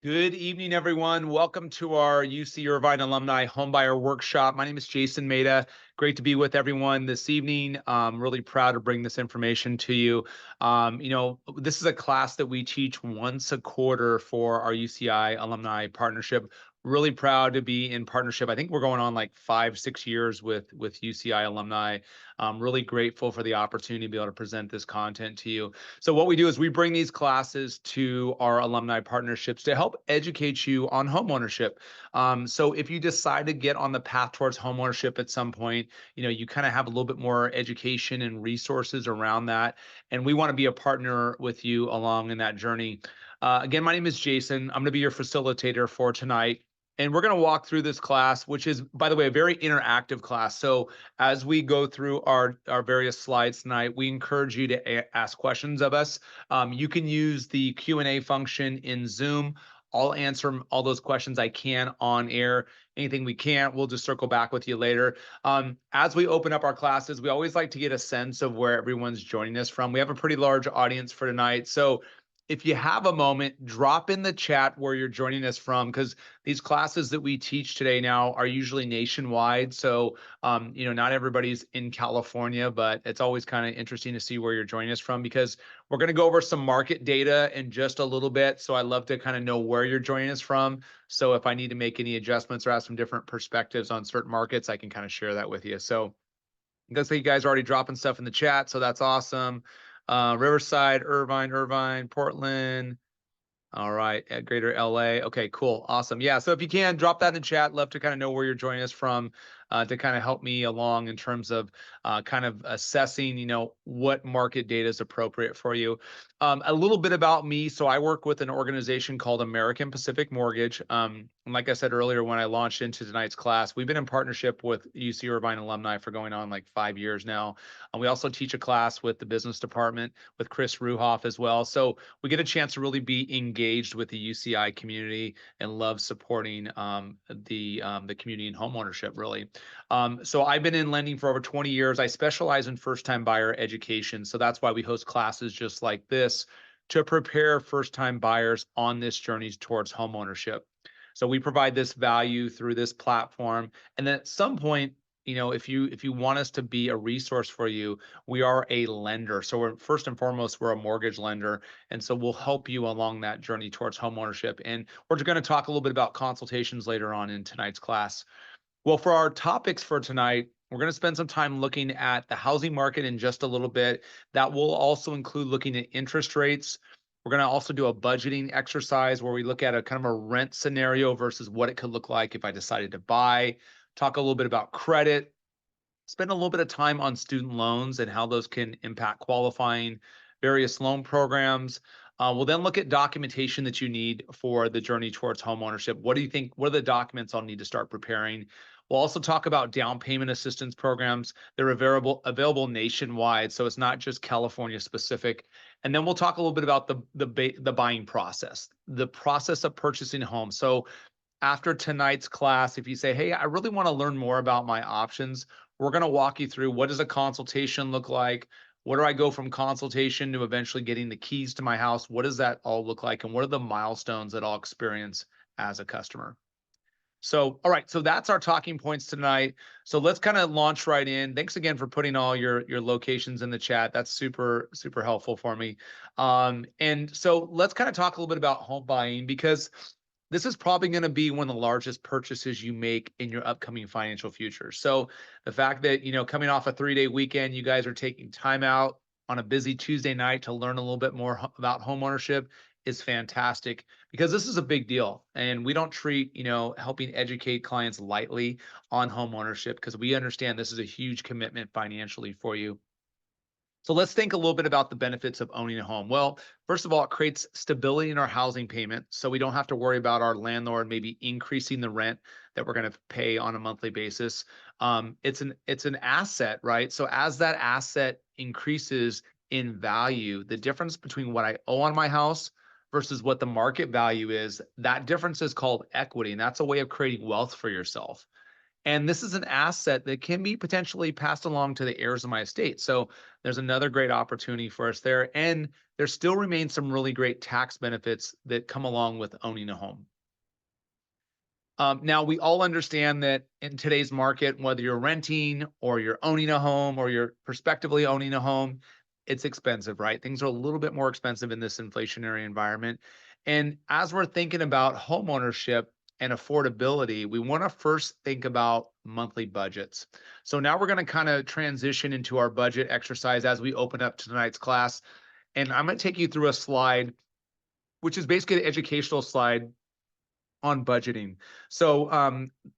Good evening, everyone. Welcome to our UC Irvine Alumni Homebuyer Workshop. My name is Jason Maida. Great to be with everyone this evening. Really proud to bring this information to you. This is a class that we teach once a quarter for our UCI Alumni Partnership. Really proud to be in partnership. I think we're going on like 5, 6 years with UCI alumni. Really grateful for the opportunity to be able to present this content to you. So what we do is we bring these classes to our alumni partnerships to help educate you on homeownership. So if you decide to get on the path towards homeownership at some point, you kind of have a little bit more education and resources around that. And we want to be a partner with you along in that journey. Again, my name is Jason. I'm going to be your facilitator for tonight. And we're going to walk through this class, which is, by the way, a very interactive class. So as we go through our various slides tonight, we encourage you to ask questions of us. You can use the Q&A function in Zoom. I'll answer all those questions I can on air. Anything we can't, we'll just circle back with you later. As we open up our classes, we always like to get a sense of where everyone's joining us from. We have a pretty large audience for tonight. So if you have a moment, drop in the chat where you're joining us from, because these classes that we teach today now are usually nationwide. So, not everybody's in California, but it's always kind of interesting to see where you're joining us from, because we're going to go over some market data in just a little bit. So I love to kind of know where you're joining us from. So if I need to make any adjustments or have some different perspectives on certain markets, I can kind of share that with you. So it looks like you guys are already dropping stuff in the chat. So that's awesome. Riverside, Irvine, Portland. All right, at Greater LA. Okay, cool, awesome. Yeah, so if you can drop that in the chat, love to kind of know where you're joining us from, to kind of help me along in terms of kind of assessing, what market data is appropriate for you. A little bit about me. So I work with an organization called American Pacific Mortgage. And like I said earlier, when I launched into tonight's class, we've been in partnership with UC Irvine alumni for going on like 5 years now. And we also teach a class with the business department with Chris Ruhoff as well. So we get a chance to really be engaged with the UCI community and love supporting the community and homeownership, really. So I've been in lending for over 20 years. I specialize in first-time buyer education. So that's why we host classes just like this to prepare first-time buyers on this journey towards homeownership. So we provide this value through this platform. And then at some point, if you want us to be a resource for you, we are a lender. So we're first and foremost, we're a mortgage lender. And so we'll help you along that journey towards homeownership. And we're going to talk a little bit about consultations later on in tonight's class. Well, for our topics for tonight, we're going to spend some time looking at the housing market in just a little bit. That will also include looking at interest rates. We're going to also do a budgeting exercise where we look at a kind of a rent scenario versus what it could look like if I decided to buy. Talk a little bit about credit, spend a little bit of time on student loans and how those can impact qualifying, various loan programs. We'll then look at documentation that you need for the journey towards homeownership. What do you think? What are the documents I'll need to start preparing? We'll also talk about down payment assistance programs. They're available nationwide, so it's not just California specific. And then we'll talk a little bit about the buying process, the process of purchasing a home. So after tonight's class, if you say, hey, I really want to learn more about my options, we're going to walk you through what does a consultation look like? Where do I go from consultation to eventually getting the keys to my house? What does that all look like? And what are the milestones that I'll experience as a customer? So, all right, so that's our talking points tonight. So let's kind of launch right in. Thanks again for putting all your locations in the chat. That's super, super helpful for me. And so let's kind of talk a little bit about home buying, because this is probably going to be one of the largest purchases you make in your upcoming financial future. So the fact that, coming off a 3-day weekend, you guys are taking time out on a busy Tuesday night to learn a little bit more about homeownership is fantastic, because this is a big deal. And we don't treat, helping educate clients lightly on homeownership, because we understand this is a huge commitment financially for you. So let's think a little bit about the benefits of owning a home. Well, first of all, it creates stability in our housing payment, so we don't have to worry about our landlord maybe increasing the rent that we're going to pay on a monthly basis. It's an asset, right? So as that asset increases in value, the difference between what I owe on my house versus what the market value is, that difference is called equity, and that's a way of creating wealth for yourself. And this is an asset that can be potentially passed along to the heirs of my estate. So there's another great opportunity for us there. And there still remains some really great tax benefits that come along with owning a home. Now, we all understand that in today's market, whether you're renting or you're owning a home or you're prospectively owning a home, it's expensive, right? Things are a little bit more expensive in this inflationary environment. And as we're thinking about home ownership and affordability, we want to first think about monthly budgets. So now we're going to kind of transition into our budget exercise as we open up tonight's class. And I'm going to take you through a slide, which is basically an educational slide on budgeting. So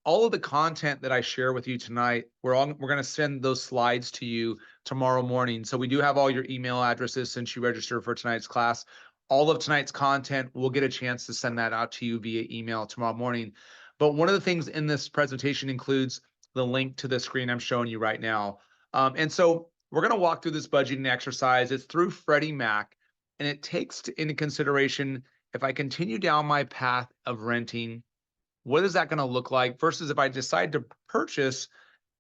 all of the content that I share with you tonight, we're going to send those slides to you tomorrow morning. So we do have all your email addresses since you registered for tonight's class. All of tonight's content, we'll get a chance to send that out to you via email tomorrow morning. But one of the things in this presentation includes the link to the screen I'm showing you right now. And so we're going to walk through this budgeting exercise. It's through Freddie Mac, and it takes into consideration if I continue down my path of renting, what is that going to look like versus if I decide to purchase,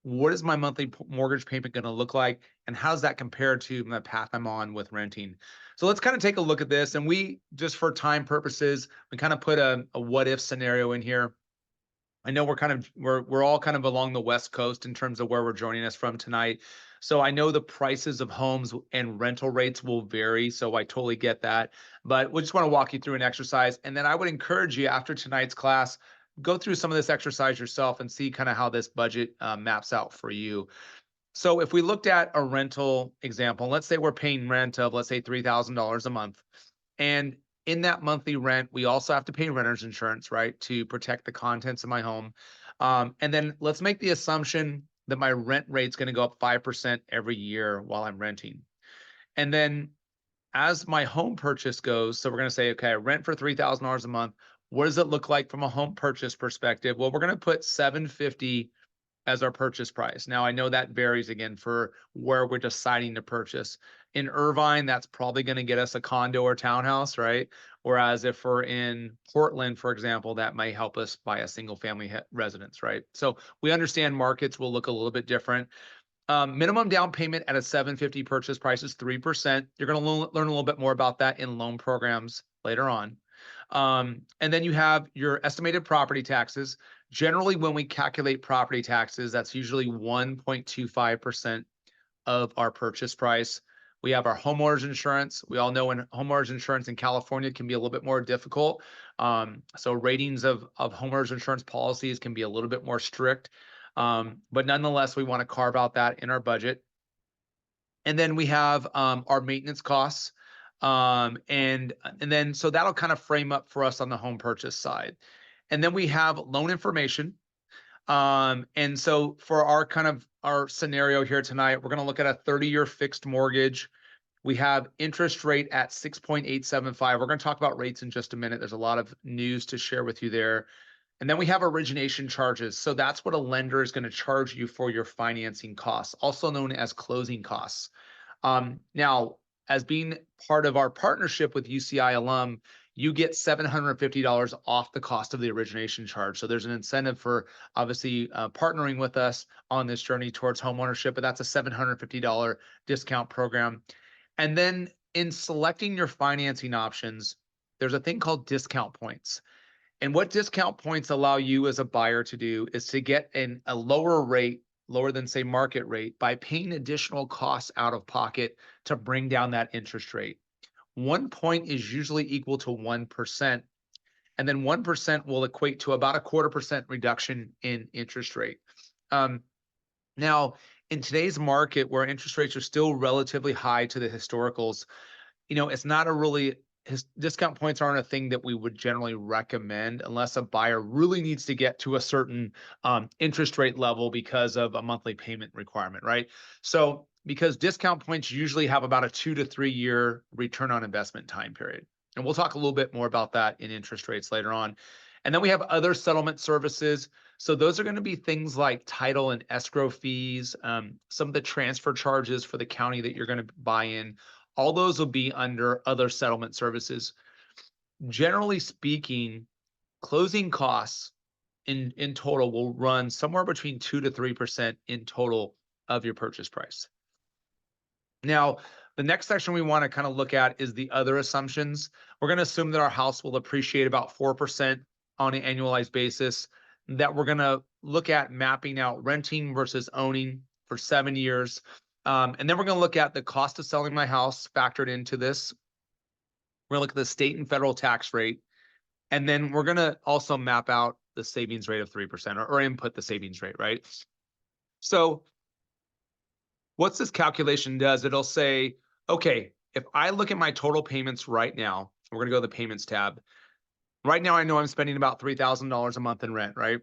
what is my monthly mortgage payment going to look like? And how does that compare to the path I'm on with renting? So let's kind of take a look at this. And we, just for time purposes, we kind of put a what if scenario in here. I know we're all kind of along the West Coast in terms of where we're joining us from tonight. So I know the prices of homes and rental rates will vary. So I totally get that. But we just want to walk you through an exercise. And then I would encourage you after tonight's class, go through some of this exercise yourself and see kind of how this budget maps out for you. So if we looked at a rental example, let's say we're paying rent of, let's say, $3,000 a month. And in that monthly rent, we also have to pay renter's insurance, right, to protect the contents of my home. And then let's make the assumption that my rent rate's going to go up 5% every year while I'm renting. And then as my home purchase goes, so we're going to say, okay, I rent for $3,000 a month. What does it look like from a home purchase perspective? Well, we're going to put 750 as our purchase price. Now, I know that varies again for where we're deciding to purchase. In Irvine, that's probably going to get us a condo or townhouse, right? Whereas if we're in Portland, for example, that might help us buy a single family residence, right? So we understand markets will look a little bit different. Minimum down payment at a 750 purchase price is 3%. You're going to learn a little bit more about that in loan programs later on. And then you have your estimated property taxes. Generally, when we calculate property taxes, that's usually 1.25% of our purchase price. We have our homeowners insurance. We all know when homeowners insurance in California can be a little bit more difficult. So ratings of homeowners insurance policies can be a little bit more strict. But nonetheless, we want to carve out that in our budget. And then we have our maintenance costs. And then so that'll kind of frame up for us on the home purchase side. And then we have loan information. And so for our scenario here tonight, we're going to look at a 30-year fixed mortgage. We have interest rate at 6.875. We're going to talk about rates in just a minute. There's a lot of news to share with you there. And then we have origination charges. So that's what a lender is going to charge you for your financing costs, also known as closing costs. Now, as being part of our partnership with UCI Alum, you get $750 off the cost of the origination charge. So there's an incentive for obviously partnering with us on this journey towards homeownership, but that's a $750 discount program. And then in selecting your financing options, there's a thing called discount points. And what discount points allow you as a buyer to do is to get a lower rate, lower than say market rate, by paying additional costs out of pocket to bring down that interest rate. 1 point is usually equal to 1%. And then 1% will equate to about a 0.25% reduction in interest rate. Now, in today's market where interest rates are still relatively high to the historicals, it's not a really discount points aren't a thing that we would generally recommend unless a buyer really needs to get to a certain interest rate level because of a monthly payment requirement, right? So because discount points usually have about a 2 to 3 year return on investment time period. And we'll talk a little bit more about that in interest rates later on. And then we have other settlement services. So those are going to be things like title and escrow fees, some of the transfer charges for the county that you're going to buy in. All those will be under other settlement services. Generally speaking, closing costs in total will run somewhere between 2 to 3% in total of your purchase price. Now, the next section we want to kind of look at is the other assumptions. We're going to assume that our house will appreciate about 4% on an annualized basis, that we're going to look at mapping out renting versus owning for 7 years. And then we're going to look at the cost of selling my house factored into this. We're going to look at the state and federal tax rate. And then we're going to also map out the savings rate of 3% or input the savings rate, right? So what this calculation does, it'll say, okay, if I look at my total payments right now, we're going to go to the payments tab. Right now, I know I'm spending about $3,000 a month in rent, right?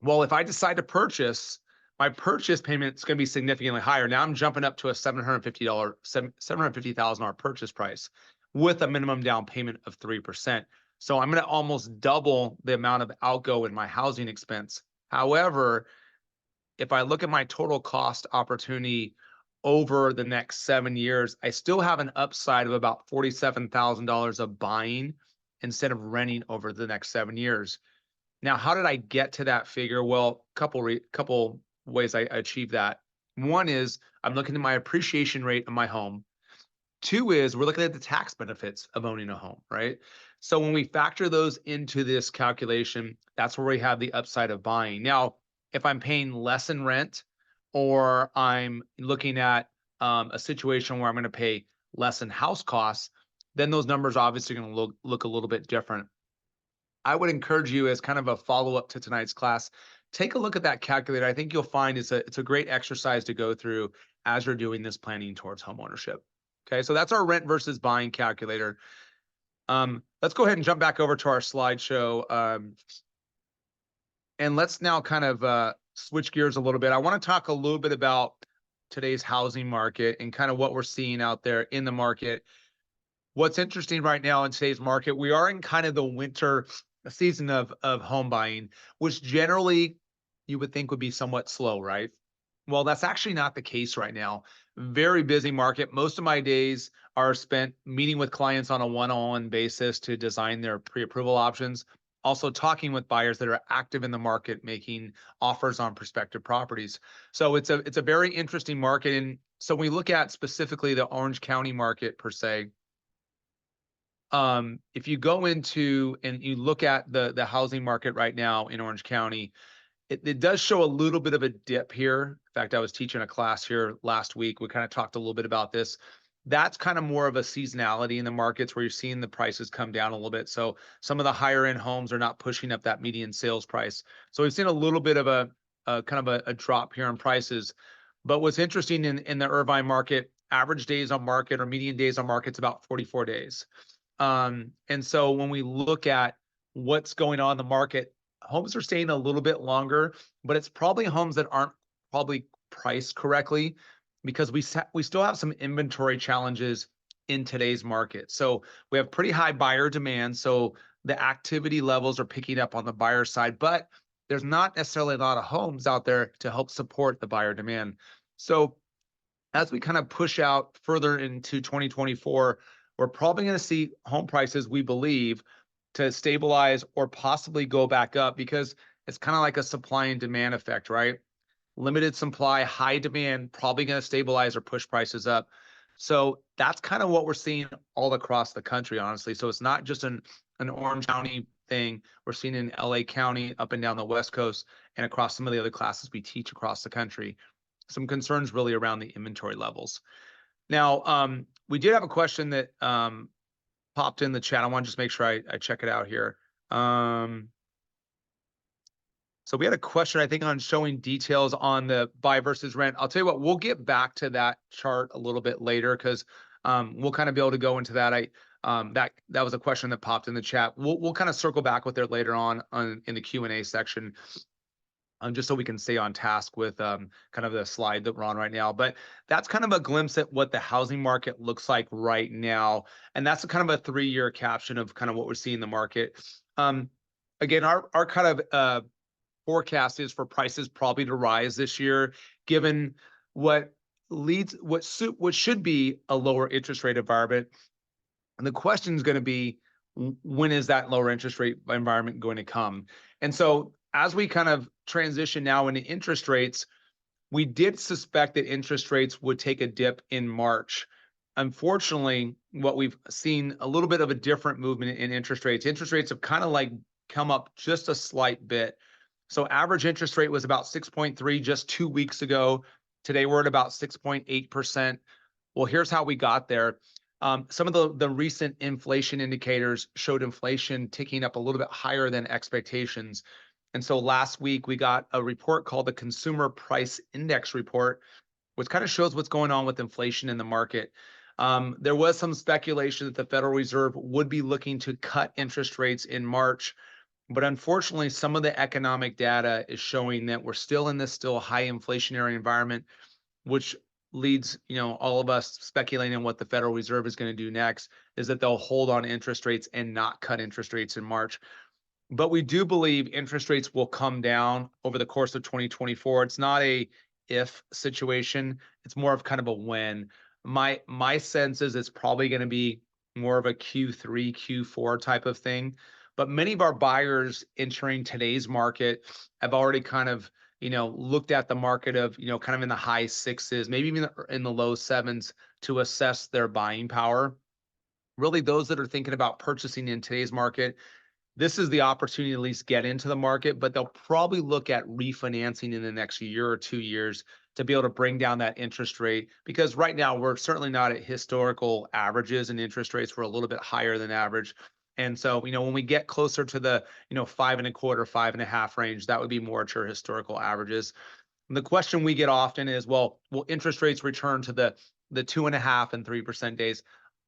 Well, if I decide to purchase, my purchase payment is going to be significantly higher. Now I'm jumping up to a $750,000 purchase price with a minimum down payment of 3%. So I'm going to almost double the amount of outgo in my housing expense. However, if I look at my total cost opportunity over the next 7 years, I still have an upside of about $47,000 of buying instead of renting over the next 7 years. Now, how did I get to that figure? Well, couple ways I achieved that. One is I'm looking at my appreciation rate of my home. Two is we're looking at the tax benefits of owning a home, right? So when we factor those into this calculation, that's where we have the upside of buying. Now, if I'm paying less in rent, or I'm looking at a situation where I'm going to pay less in house costs, then those numbers obviously going to look a little bit different. I would encourage you, as kind of a follow-up to tonight's class, take a look at that calculator. I think you'll find it's a great exercise to go through as you're doing this planning towards homeownership. Okay, so that's our rent versus buying calculator. Let's go ahead and jump back over to our slideshow. And let's now kind of switch gears a little bit. I want to talk a little bit about today's housing market and kind of what we're seeing out there in the market. What's interesting right now in today's market, we are in kind of the winter season of home buying, which generally you would think would be somewhat slow, right? Well, that's actually not the case right now. Very busy market. Most of my days are spent meeting with clients on a one-on-one basis to design their pre-approval options. Also talking with buyers that are active in the market, making offers on prospective properties. So it's a very interesting market. And so when we look at specifically the Orange County market per se, if you go into and you look at the housing market right now in Orange County, it does show a little bit of a dip here. In fact, I was teaching a class here last week. We kind of talked a little bit about this. That's kind of more of a seasonality in the markets where you're seeing the prices come down a little bit. So some of the higher end homes are not pushing up that median sales price. So we've seen a little bit of a kind of a drop here in prices. But what's interesting in the Irvine market, average days on market or median days on market is about 44 days. And so when we look at what's going on in the market, homes are staying a little bit longer, but it's probably homes that aren't probably priced correctly because we still have some inventory challenges in today's market. So we have pretty high buyer demand. So the activity levels are picking up on the buyer side, but there's not necessarily a lot of homes out there to help support the buyer demand. So as we kind of push out further into 2024, we're probably going to see home prices, we believe, to stabilize or possibly go back up because it's kind of like a supply and demand effect, right? Limited supply, high demand, probably going to stabilize or push prices up. So that's kind of what we're seeing all across the country, honestly. So it's not just an Orange County thing. We're seeing in LA County, up and down the West Coast, and across some of the other classes we teach across the country. Some concerns really around the inventory levels. Now, we did have a question that popped in the chat. I want to just make sure I check it out here. So we had a question, I think, on showing details on the buy versus rent. I'll tell you what, we'll get back to that chart a little bit later because we'll kind of be able to go into that. That was a question that popped in the chat. We'll kind of circle back with it later on in the Q&A section. Just so we can stay on task with kind of the slide that we're on right now. But that's kind of a glimpse at what the housing market looks like right now. And that's a kind of a 3-year caption of kind of what we're seeing in the market. Again, our kind of forecast is for prices probably to rise this year, given what should be a lower interest rate environment. And the question is going to be, when is that lower interest rate environment going to come? And so as we kind of transition now into interest rates, we did suspect that interest rates would take a dip in March. Unfortunately, what we've seen a little bit of a different movement in interest rates. Interest rates have kind of like come up just a slight bit. So average interest rate was about 6.3 just 2 weeks ago. Today we're at about 6.8%. Well, here's how we got there. Some of the recent inflation indicators showed inflation ticking up a little bit higher than expectations. And so last week we got a report called the Consumer Price Index Report, which kind of shows what's going on with inflation in the market. There was some speculation that the Federal Reserve would be looking to cut interest rates in March, but unfortunately, some of the economic data is showing that we're still in this still high inflationary environment, which leads all of us speculating on what the Federal Reserve is going to do next, is that they'll hold on interest rates and not cut interest rates in March. But we do believe interest rates will come down over the course of 2024. It's not a if situation, it's more of kind of a when. My sense is it's probably going to be more of a Q3, Q4 type of thing. But many of our buyers entering today's market have already kind of looked at the market of kind of in the high sixes, maybe even in the low sevens, to assess their buying power. Really, those that are thinking about purchasing in today's market, this is the opportunity to at least get into the market, but they'll probably look at refinancing in the next year or 2 years to be able to bring down that interest rate. Because right now we're certainly not at historical averages, and interest rates were a little bit higher than average. And so, when we get closer to the, 5.25, 5.5 range, that would be more at your historical averages. And the question we get often is, well, will interest rates return to the 2.5 and 3% days?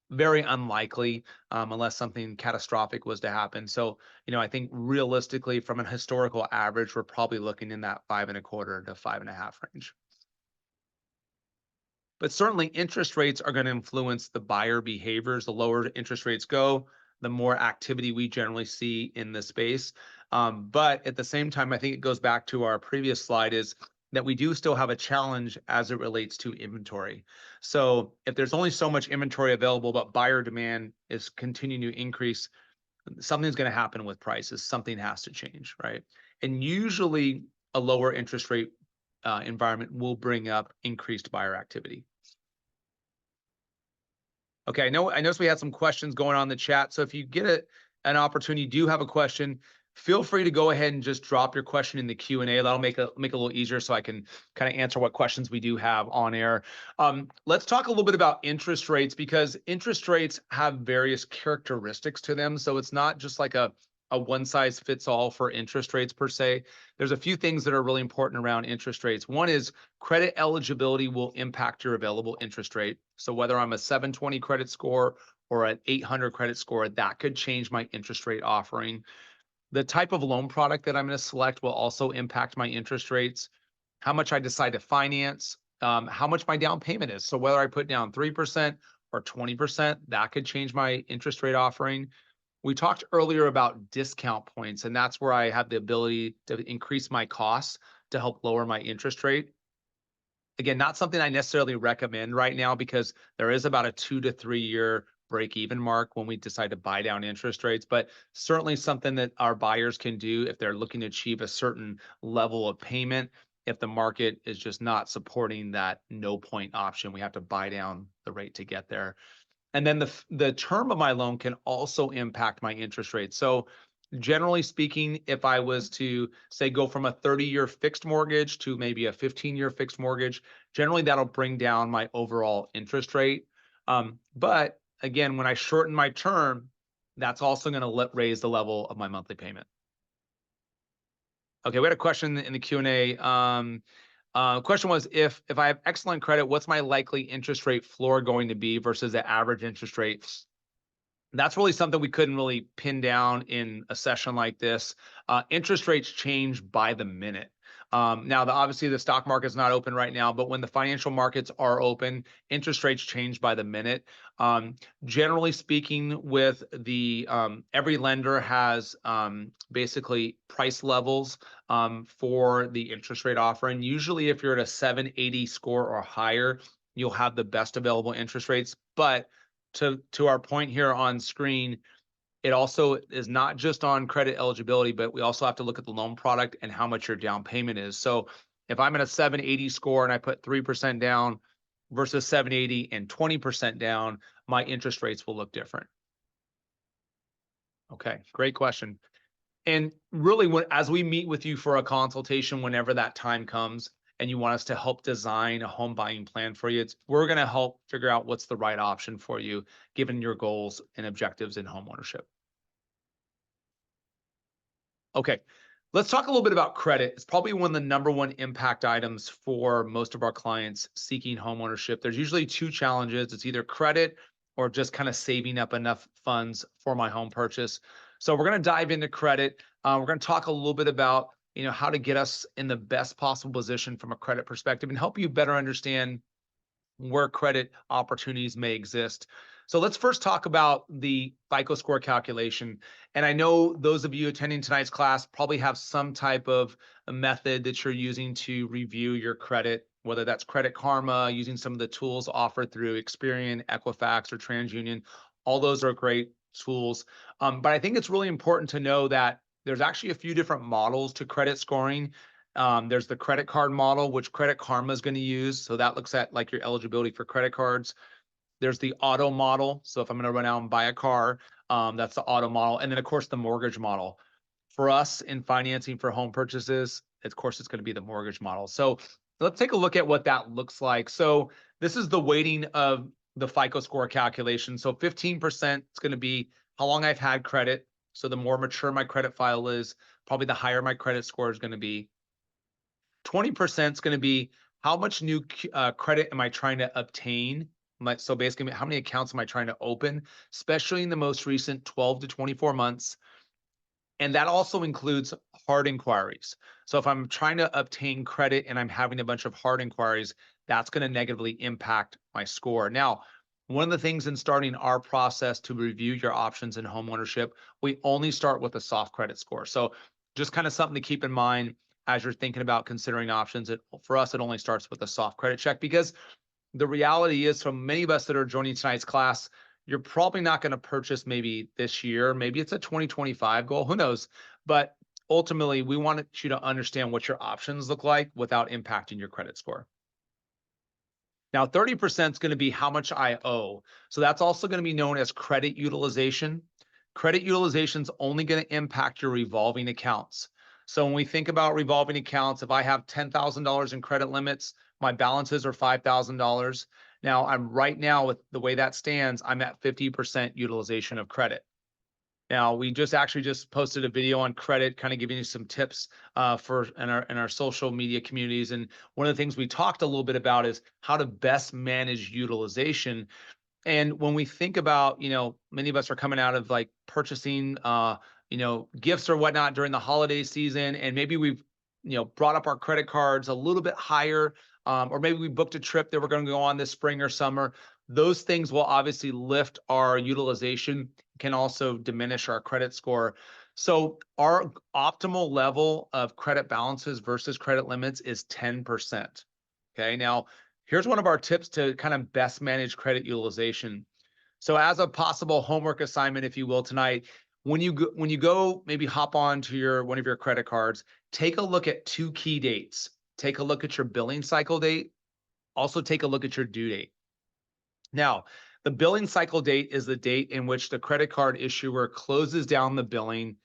Very unlikely, unless something catastrophic was to happen. So, I think realistically, from an historical average, we're probably looking in that 5.25 to 5.5 range. But certainly interest rates are going to influence the buyer behaviors. The lower interest rates go, the more activity we generally see in the space. But at the same time, I think it goes back to our previous slide, is that we do still have a challenge as it relates to inventory. So if there's only so much inventory available, but buyer demand is continuing to increase, something's going to happen with prices. Something has to change, right? And usually a lower interest rate environment will bring up increased buyer activity. Okay, I noticed we had some questions going on in the chat. So if you get an opportunity, do have a question, feel free to go ahead and just drop your question in the Q&A. That'll make it a little easier so I can kind of answer what questions we do have on air. Let's talk a little bit about interest rates, because interest rates have various characteristics to them. So it's not just like a one size fits all for interest rates per se. There's a few things that are really important around interest rates. One is credit eligibility will impact your available interest rate. So whether I'm a 720 credit score or an 800 credit score, that could change my interest rate offering. The type of loan product that I'm going to select will also impact my interest rates. How much I decide to finance, how much my down payment is. So whether I put down 3% or 20%, that could change my interest rate offering. We talked earlier about discount points, and that's where I have the ability to increase my costs to help lower my interest rate. Again, not something I necessarily recommend right now, because there is about a 2 to 3 year break-even mark when we decide to buy down interest rates, but certainly something that our buyers can do if they're looking to achieve a certain level of payment. If the market is just not supporting that no point option, we have to buy down the rate to get there. And then the term of my loan can also impact my interest rate. So generally speaking, if I was to say go from a 30-year fixed mortgage to maybe a 15-year fixed mortgage, generally that'll bring down my overall interest rate. But again, when I shorten my term, that's also going to raise the level of my monthly payment. Okay, we had a question in the Q&A. Question was, if I have excellent credit, what's my likely interest rate floor going to be versus the average interest rate? That's really something we couldn't really pin down in a session like this. Interest rates change by the minute. Now, obviously the stock market's not open right now, but when the financial markets are open, interest rates change by the minute. Generally speaking, with the every lender has basically price levels for the interest rate offering. Usually, if you're at a 780 score or higher, you'll have the best available interest rates. But to our point here on screen, It also is not just on credit eligibility, but we also have to look at the loan product and how much your down payment is. So if I'm at a 780 score and I put 3% down versus 780 and 20% down, my interest rates will look different. Okay, great question. And really, as we meet with you for a consultation, whenever that time comes, and you want us to help design a home buying plan for you, we're going to help figure out what's the right option for you, given your goals and objectives in home ownership. Okay, let's talk a little bit about credit. It's probably one of the number one impact items for most of our clients seeking home ownership. There's usually two challenges. It's either credit or just kind of saving up enough funds for my home purchase. So we're going to dive into credit. We're going to talk a little bit about how to get us in the best possible position from a credit perspective and help you better understand where credit opportunities may exist. So let's first talk about the FICO score calculation. And I know those of you attending tonight's class probably have some type of a method that you're using to review your credit, whether that's Credit Karma, using some of the tools offered through Experian, Equifax, or TransUnion. All those are great tools. But I think it's really important to know that there's actually a few different models to credit scoring. There's the credit card model, which Credit Karma is going to use. So that looks at like your eligibility for credit cards. There's the auto model. So if I'm going to run out and buy a car, that's the auto model. And then, of course, the mortgage model. For us in financing for home purchases, of course, it's going to be the mortgage model. So let's take a look at what that looks like. So this is the weighting of the FICO score calculation. So 15% is going to be how long I've had credit. So the more mature my credit file is, probably the higher my credit score is going to be. 20% is going to be how much new credit am I trying to obtain? So basically, how many accounts am I trying to open, especially in the most recent 12 to 24 months? And that also includes hard inquiries. So if I'm trying to obtain credit and I'm having a bunch of hard inquiries, that's going to negatively impact my score. Now, one of the things in starting our process to review your options in home ownership, we only start with a soft credit score. So just kind of something to keep in mind as you're thinking about considering options. For us, it only starts with a soft credit check, because the reality is, for many of us that are joining tonight's class, you're probably not going to purchase maybe this year. Maybe it's a 2025 goal, who knows? But ultimately, we want you to understand what your options look like without impacting your credit score. Now, 30% is going to be how much I owe. So that's also going to be known as credit utilization. Credit utilization is only going to impact your revolving accounts. So when we think about revolving accounts, if I have $10,000 in credit limits, my balances are $5,000. Now, right now, with the way that stands, I'm at 50% utilization of credit. Now, we just posted a video on credit, kind of giving you some tips in our social media communities. And one of the things we talked a little bit about is how to best manage utilization. And when we think about, many of us are coming out of like purchasing, gifts or whatnot during the holiday season, and maybe we've, brought up our credit cards a little bit higher, or maybe we booked a trip that we're going to go on this spring or summer. Those things will obviously lift our utilization, can also diminish our credit score. So our optimal level of credit balances versus credit limits is 10%. Okay, now here's one of our tips to kind of best manage credit utilization. So as a possible homework assignment, if you will, tonight, when you go maybe hop on to one of your credit cards, take a look at two key dates. Take a look at your billing cycle date. Also take a look at your due date. Now, the billing cycle date is the date in which the credit card issuer closes down the billing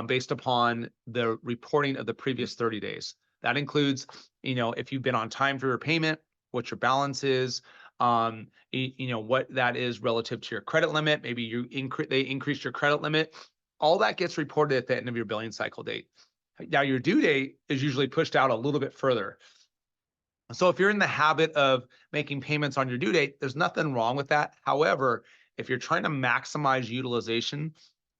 based upon the reporting of the previous 30 days. That includes, if you've been on time for your payment, what your balance is, what that is relative to your credit limit. Maybe they increased your credit limit. All that gets reported at the end of your billing cycle date. Now, your due date is usually pushed out a little bit further. So if you're in the habit of making payments on your due date, there's nothing wrong with that. However, if you're trying to maximize utilization,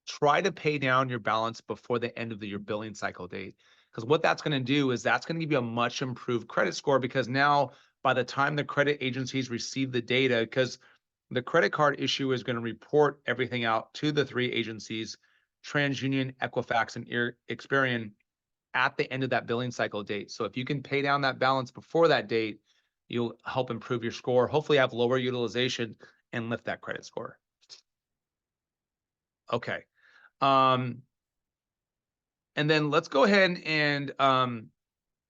try to pay down your balance before the end of your billing cycle date. Because what that's going to do is that's going to give you a much improved credit score, because now by the time the credit agencies receive the data, because the credit card issue is going to report everything out to the three agencies, TransUnion, Equifax, and Experian, at the end of that billing cycle date. So if you can pay down that balance before that date, you'll help improve your score, hopefully have lower utilization and lift that credit score. Okay. And then let's go ahead and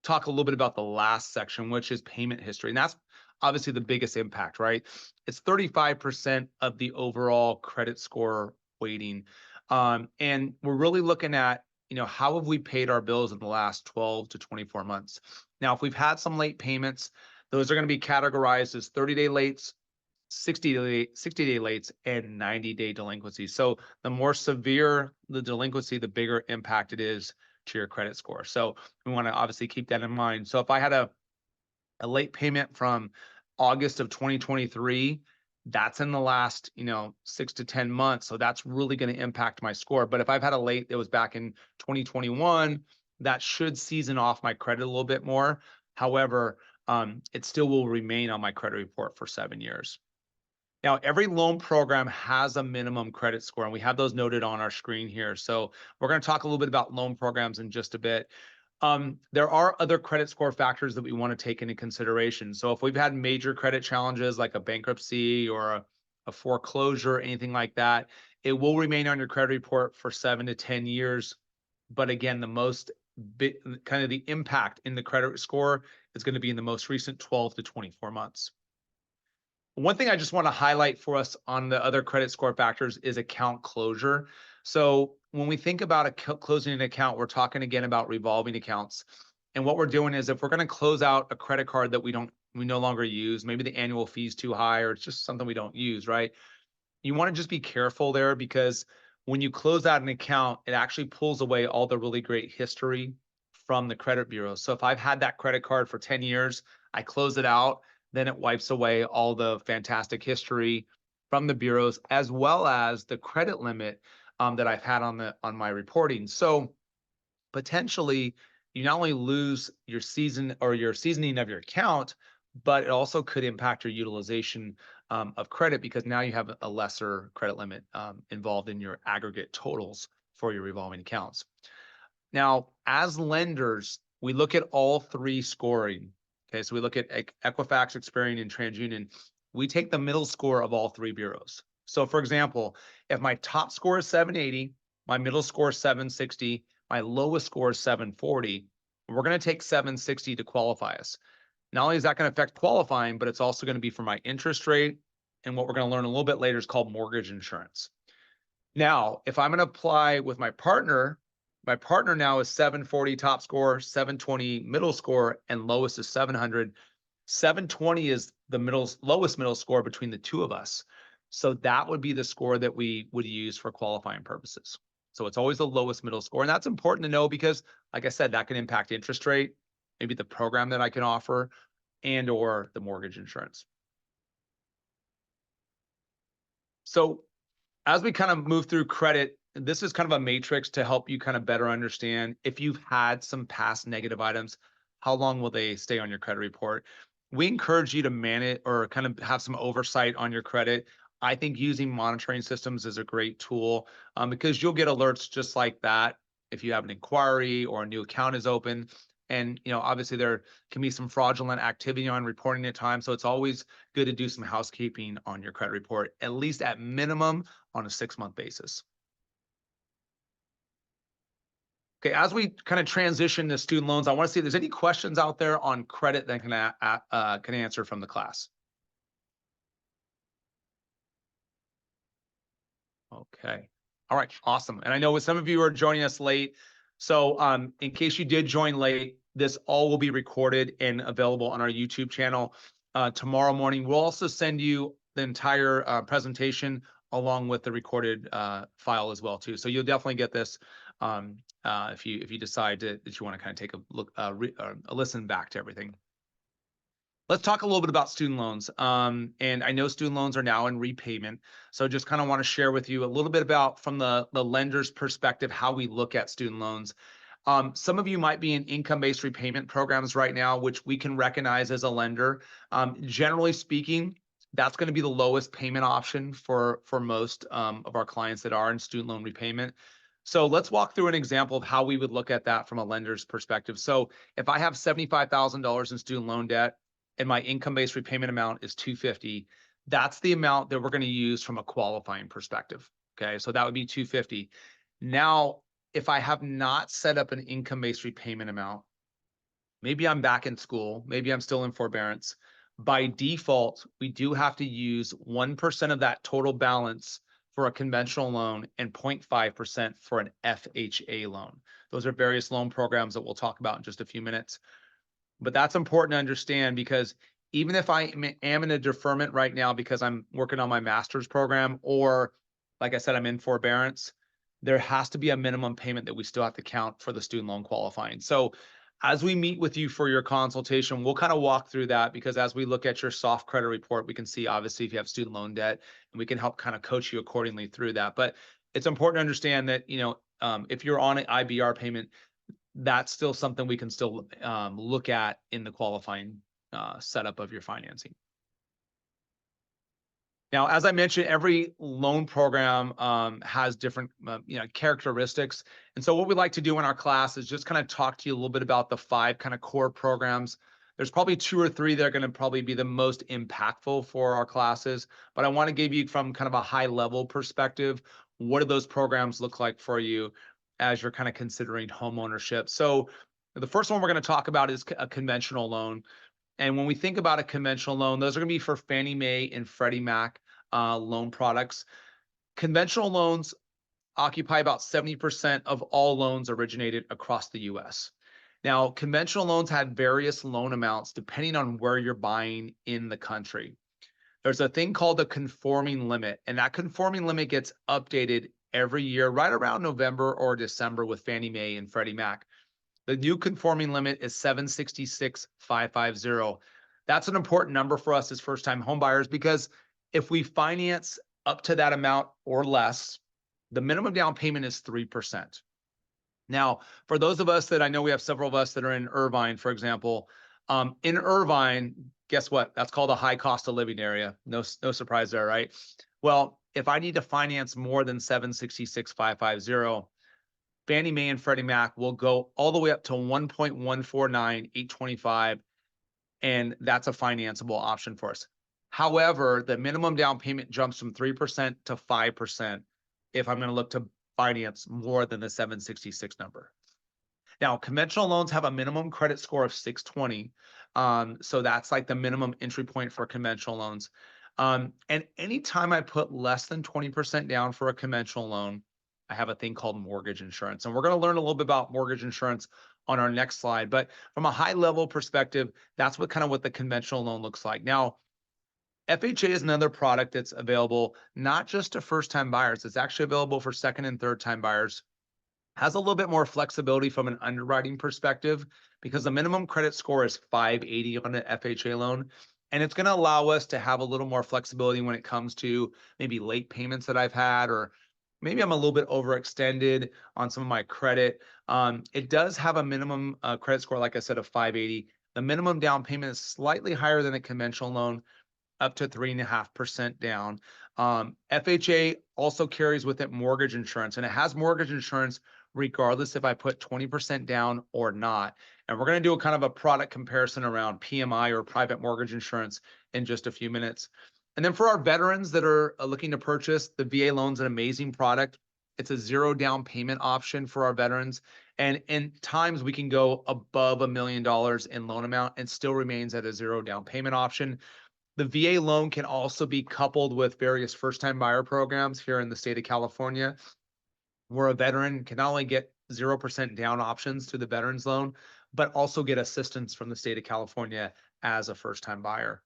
talk a little bit about the last section, which is payment history. And that's obviously the biggest impact, right? It's 35% of the overall credit score weighting. And we're really looking at, how have we paid our bills in the last 12 to 24 months? Now, if we've had some late payments, those are going to be categorized as 30-day lates, 60-day lates, and 90-day delinquency. So the more severe the delinquency, the bigger impact it is to your credit score. So we want to obviously keep that in mind. So if I had a late payment from August of 2023, that's in the last, 6 to 10 months. So that's really going to impact my score. But if I've had a late that was back in 2021, that should season off my credit a little bit more. However, it still will remain on my credit report for 7 years. Now, every loan program has a minimum credit score, and we have those noted on our screen here. So we're going to talk a little bit about loan programs in just a bit. There are other credit score factors that we want to take into consideration. So if we've had major credit challenges like a bankruptcy or a foreclosure, anything like that, it will remain on your credit report for 7 to 10 years. But again, kind of the impact in the credit score is going to be in the most recent 12 to 24 months. One thing I just want to highlight for us on the other credit score factors is account closure. So when we think about closing an account, we're talking again about revolving accounts. And what we're doing is if we're going to close out a credit card that we no longer use, maybe the annual fee is too high or it's just something we don't use, right? You want to just be careful there because when you close out an account, it actually pulls away all the really great history from the credit bureau. So if I've had that credit card for 10 years, I close it out, then it wipes away all the fantastic history from the bureaus, as well as the credit limit that I've had on my reporting. So potentially, you not only lose your seasoning of your account, but it also could impact your utilization of credit because now you have a lesser credit limit involved in your aggregate totals for your revolving accounts. Now, as lenders, we look at all three scoring. Okay, so we look at Equifax, Experian, and TransUnion. We take the middle score of all three bureaus. So for example, if my top score is 780, my middle score is 760, my lowest score is 740, we're going to take 760 to qualify us. Not only is that going to affect qualifying, but it's also going to be for my interest rate. And what we're going to learn a little bit later is called mortgage insurance. Now, if I'm going to apply with my partner now is 740 top score, 720 middle score, and lowest is 700. 720 is the lowest middle score between the two of us. So that would be the score that we would use for qualifying purposes. So it's always the lowest middle score. And that's important to know because, like I said, that can impact interest rate, maybe the program that I can offer, and or the mortgage insurance. So as we kind of move through credit, this is kind of a matrix to help you kind of better understand if you've had some past negative items, how long will they stay on your credit report? We encourage you to manage or kind of have some oversight on your credit. I think using monitoring systems is a great tool because you'll get alerts just like that if you have an inquiry or a new account is open. And, obviously there can be some fraudulent activity on reporting at times. So it's always good to do some housekeeping on your credit report, at least at minimum on a 6-month basis. Okay, as we kind of transition to student loans, I want to see if there's any questions out there on credit that can answer from the class. Okay. All right. Awesome. And I know some of you are joining us late. So in case you did join late, this all will be recorded and available on our YouTube channel tomorrow morning. We'll also send you the entire presentation along with the recorded file as well too. So you'll definitely get this if you decide that you want to kind of take a look, a listen back to everything. Let's talk a little bit about student loans. And I know student loans are now in repayment. So just kind of want to share with you a little bit about from the lender's perspective, how we look at student loans. Some of you might be in income-based repayment programs right now, which we can recognize as a lender. Generally speaking, that's going to be the lowest payment option for most of our clients that are in student loan repayment. So let's walk through an example of how we would look at that from a lender's perspective. So if I have $75,000 in student loan debt, and my income-based repayment amount is $250, that's the amount that we're going to use from a qualifying perspective. Okay, so that would be $250. Now, if I have not set up an income-based repayment amount, maybe I'm back in school, maybe I'm still in forbearance. By default, we do have to use 1% of that total balance for a conventional loan and 0.5% for an FHA loan. Those are various loan programs that we'll talk about in just a few minutes. But that's important to understand because even if I am in a deferment right now because I'm working on my master's program, or like I said, I'm in forbearance, there has to be a minimum payment that we still have to count for the student loan qualifying. So as we meet with you for your consultation, we'll kind of walk through that because as we look at your soft credit report, we can see obviously if you have student loan debt, and we can help kind of coach you accordingly through that. But it's important to understand that, if you're on an IBR payment, that's still something we can still look at in the qualifying setup of your financing. Now, as I mentioned, every loan program has different characteristics. And so what we like to do in our class is just kind of talk to you a little bit about the 5 kind of core programs. There's probably 2 or 3 that are going to probably be the most impactful for our classes, but I want to give you from kind of a high level perspective, what do those programs look like for you as you're kind of considering home ownership. So the first one we're going to talk about is a conventional loan. And when we think about a conventional loan, those are going to be for Fannie Mae and Freddie Mac loan products. Conventional loans occupy about 70% of all loans originated across the US. Now, conventional loans had various loan amounts depending on where you're buying in the country. There's a thing called the conforming limit, and that conforming limit gets updated every year, right around November or December with Fannie Mae and Freddie Mac. The new conforming limit is 766,550. That's an important number for us as first-time homebuyers because if we finance up to that amount or less, the minimum down payment is 3%. Now, for those of us that I know we have several of us that are in Irvine, for example, in Irvine, guess what? That's called a high cost of living area. No surprise there, right? Well, if I need to finance more than 766,550, Fannie Mae and Freddie Mac will go all the way up to 1.149,825, and that's a financeable option for us. However, the minimum down payment jumps from 3% to 5% if I'm going to look to finance more than the 766 number. Now, conventional loans have a minimum credit score of 620. So that's like the minimum entry point for conventional loans. And anytime I put less than 20% down for a conventional loan, I have a thing called mortgage insurance. And we're going to learn a little bit about mortgage insurance on our next slide. But from a high level perspective, that's what the conventional loan looks like. Now, FHA is another product that's available not just to first-time buyers. It's actually available for second and third-time buyers. Has a little bit more flexibility from an underwriting perspective because the minimum credit score is 580 on an FHA loan. And it's going to allow us to have a little more flexibility when it comes to maybe late payments that I've had, or maybe I'm a little bit overextended on some of my credit. It does have a minimum credit score, like I said, of 580. The minimum down payment is slightly higher than a conventional loan, up to 3.5% down. FHA also carries with it mortgage insurance, and it has mortgage insurance regardless if I put 20% down or not. And we're going to do a kind of a product comparison around PMI or private mortgage insurance in just a few minutes. And then for our veterans that are looking to purchase, the VA loan's an amazing product. It's a 0 down payment option for our veterans. And in times we can go above $1 million in loan amount and still remains at a 0 down payment option. The VA loan can also be coupled with various first-time buyer programs here in the state of California, where a veteran can not only get 0% down options to the veterans loan, but also get assistance from the state of California as a first-time buyer.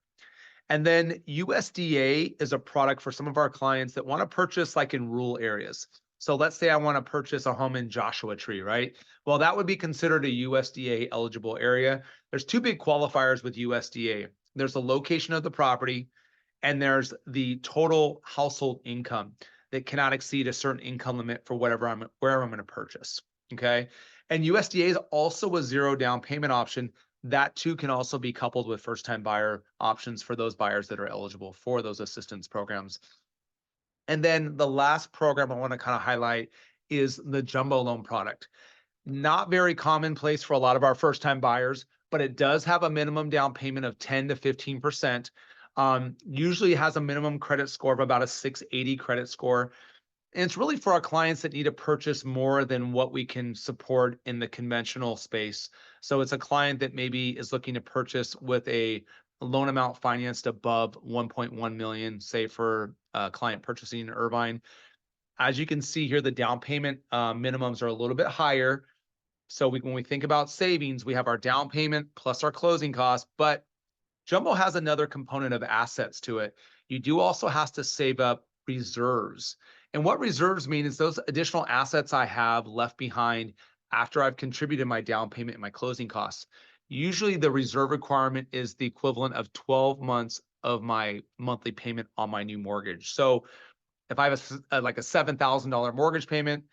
And then USDA is a product for some of our clients that want to purchase like in rural areas. So let's say I want to purchase a home in Joshua Tree, right? Well, that would be considered a USDA eligible area. There's 2 big qualifiers with USDA. There's the location of the property, and there's the total household income that cannot exceed a certain income limit for wherever I'm going to purchase. Okay. And USDA is also a 0 down payment option. That too can also be coupled with first-time buyer options for those buyers that are eligible for those assistance programs. And then the last program I want to kind of highlight is the jumbo loan product. Not very commonplace for a lot of our first-time buyers, but it does have a minimum down payment of 10 to 15%. Usually has a minimum credit score of about a 680 credit score. And it's really for our clients that need to purchase more than what we can support in the conventional space. So it's a client that maybe is looking to purchase with a loan amount financed above 1.1 million, say for a client purchasing in Irvine. As you can see here, the down payment minimums are a little bit higher. So when we think about savings, we have our down payment plus our closing costs, but Jumbo has another component of assets to it. You do also have to save up reserves. And what reserves mean is those additional assets I have left behind after I've contributed my down payment and my closing costs. Usually the reserve requirement is the equivalent of 12 months of my monthly payment on my new mortgage. So if I have like a $7,000 mortgage payment,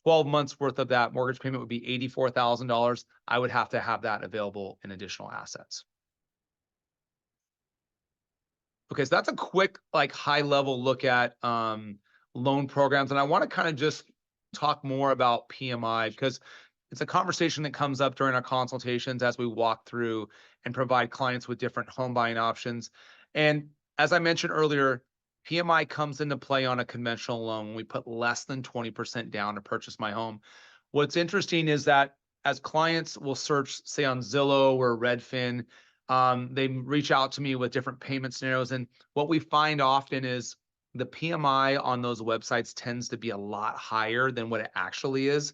12 months worth of that mortgage payment would be $84,000. I would have to have that available in additional assets. Okay, so that's a quick, like, high level look at loan programs. And I want to kind of just talk more about PMI because it's a conversation that comes up during our consultations as we walk through and provide clients with different home buying options. And as I mentioned earlier, PMI comes into play on a conventional loan when we put less than 20% down to purchase my home. What's interesting is that as clients will search, say, on Zillow or Redfin, they reach out to me with different payment scenarios. And what we find often is the PMI on those websites tends to be a lot higher than what it actually is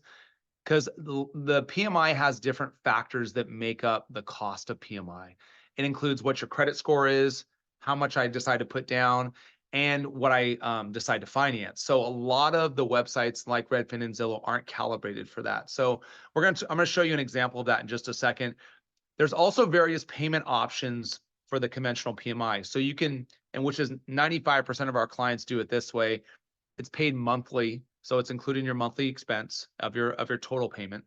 because the PMI has different factors that make up the cost of PMI. It includes what your credit score is, how much I decide to put down, and what I decide to finance. So a lot of the websites like Redfin and Zillow aren't calibrated for that. So I'm going to show you an example of that in just a second. There's also various payment options for the conventional PMI. So you can, and which is 95% of our clients do it this way. It's paid monthly, so it's including your monthly expense of your total payment.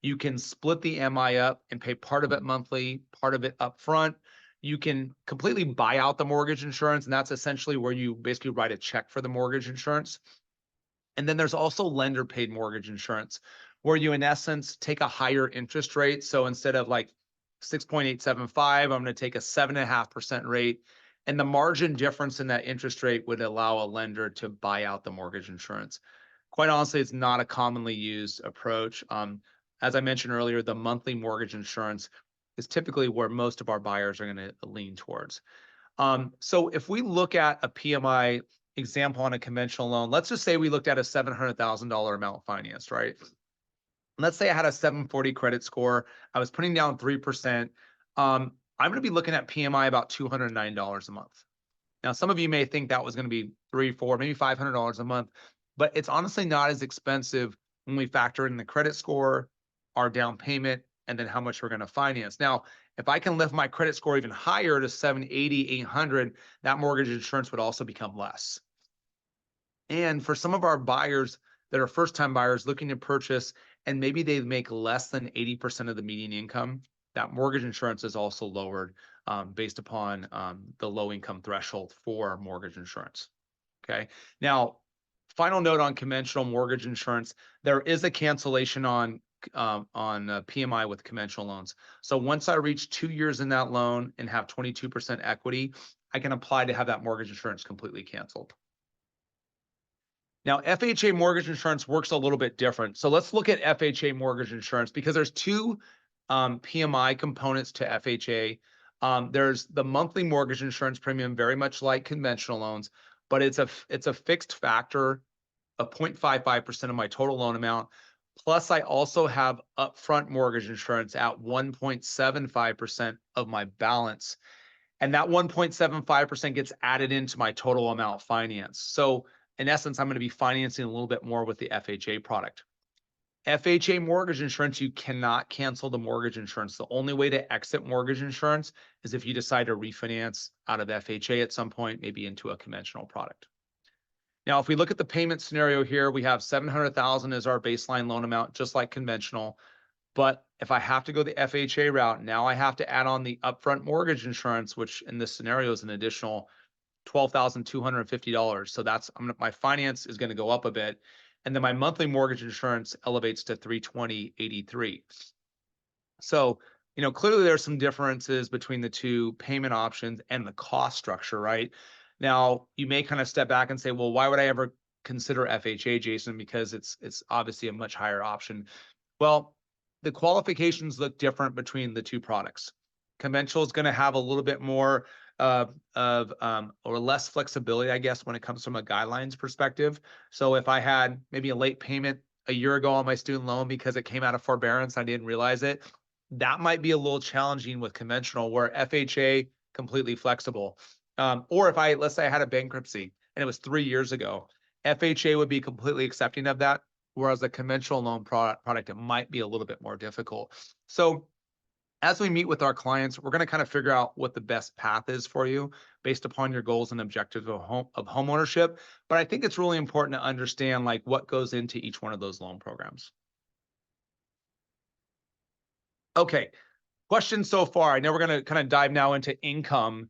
You can split the MI up and pay part of it monthly, part of it upfront. You can completely buy out the mortgage insurance, and that's essentially where you basically write a check for the mortgage insurance. And then there's also lender paid mortgage insurance, where you in essence take a higher interest rate. So instead of like 6.875, I'm going to take a 7.5% rate. And the margin difference in that interest rate would allow a lender to buy out the mortgage insurance. Quite honestly, it's not a commonly used approach. As I mentioned earlier, the monthly mortgage insurance is typically where most of our buyers are going to lean towards. So if we look at a PMI example on a conventional loan, let's just say we looked at a $700,000 amount financed, right? Let's say I had a 740 credit score. I was putting down 3%. I'm going to be looking at PMI about $209 a month. Now, some of you may think that was going to be $300, $400, maybe $500 a month, but it's honestly not as expensive when we factor in the credit score, our down payment, and then how much we're going to finance. Now, if I can lift my credit score even higher to 780, 800, that mortgage insurance would also become less. And for some of our buyers that are first-time buyers looking to purchase, and maybe they make less than 80% of the median income, that mortgage insurance is also lowered based upon the low income threshold for mortgage insurance. Okay. Now, final note on conventional mortgage insurance, there is a cancellation on PMI with conventional loans. So once I reach 2 years in that loan and have 22% equity, I can apply to have that mortgage insurance completely canceled. Now, FHA mortgage insurance works a little bit different. So let's look at FHA mortgage insurance because there's two PMI components to FHA. There's the monthly mortgage insurance premium, very much like conventional loans, but it's a fixed factor of 0.55% of my total loan amount. Plus, I also have upfront mortgage insurance at 1.75% of my balance. And that 1.75% gets added into my total amount financed. So in essence, I'm going to be financing a little bit more with the FHA product. FHA mortgage insurance, you cannot cancel the mortgage insurance. The only way to exit mortgage insurance is if you decide to refinance out of FHA at some point, maybe into a conventional product. Now, if we look at the payment scenario here, we have $700,000 as our baseline loan amount, just like conventional. But if I have to go the FHA route, now I have to add on the upfront mortgage insurance, which in this scenario is an additional $12,250. So that's my finance is going to go up a bit. And then my monthly mortgage insurance elevates to $320.83. So, clearly there's some differences between the two payment options and the cost structure, right? Now, you may kind of step back and say, well, why would I ever consider FHA, Jason, because it's obviously a much higher option? Well, the qualifications look different between the two products. Conventional is going to have a little bit more or less flexibility, I guess, when it comes from a guidelines perspective. So if I had maybe a late payment a year ago on my student loan because it came out of forbearance, I didn't realize it, that might be a little challenging with conventional, where FHA completely flexible. Or if let's say I had a bankruptcy and it was 3 years ago, FHA would be completely accepting of that, whereas a conventional loan product, it might be a little bit more difficult. So as we meet with our clients, we're going to kind of figure out what the best path is for you based upon your goals and objectives of home ownership. But I think it's really important to understand like what goes into each one of those loan programs. Okay, questions so far. I know we're going to kind of dive now into income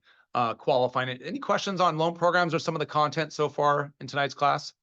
qualifying. Any questions on loan programs or some of the content so far in tonight's class?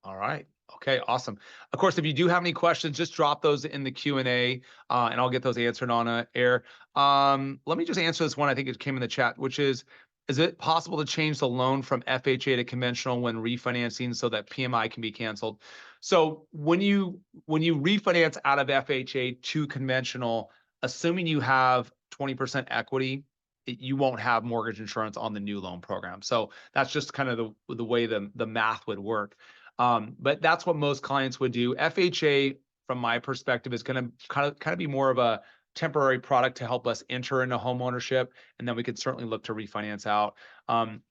All right. Okay, awesome. Of course, if you do have any questions, just drop those in the Q&A, and I'll get those answered on air. Let me just answer this one. I think it came in the chat, which is it possible to change the loan from FHA to conventional when refinancing so that PMI can be canceled? So when you refinance out of FHA to conventional, assuming you have 20% equity, you won't have mortgage insurance on the new loan program. So that's just kind of the way the math would work. But that's what most clients would do. FHA, from my perspective, is going to kind of be more of a temporary product to help us enter into home ownership, and then we could certainly look to refinance out.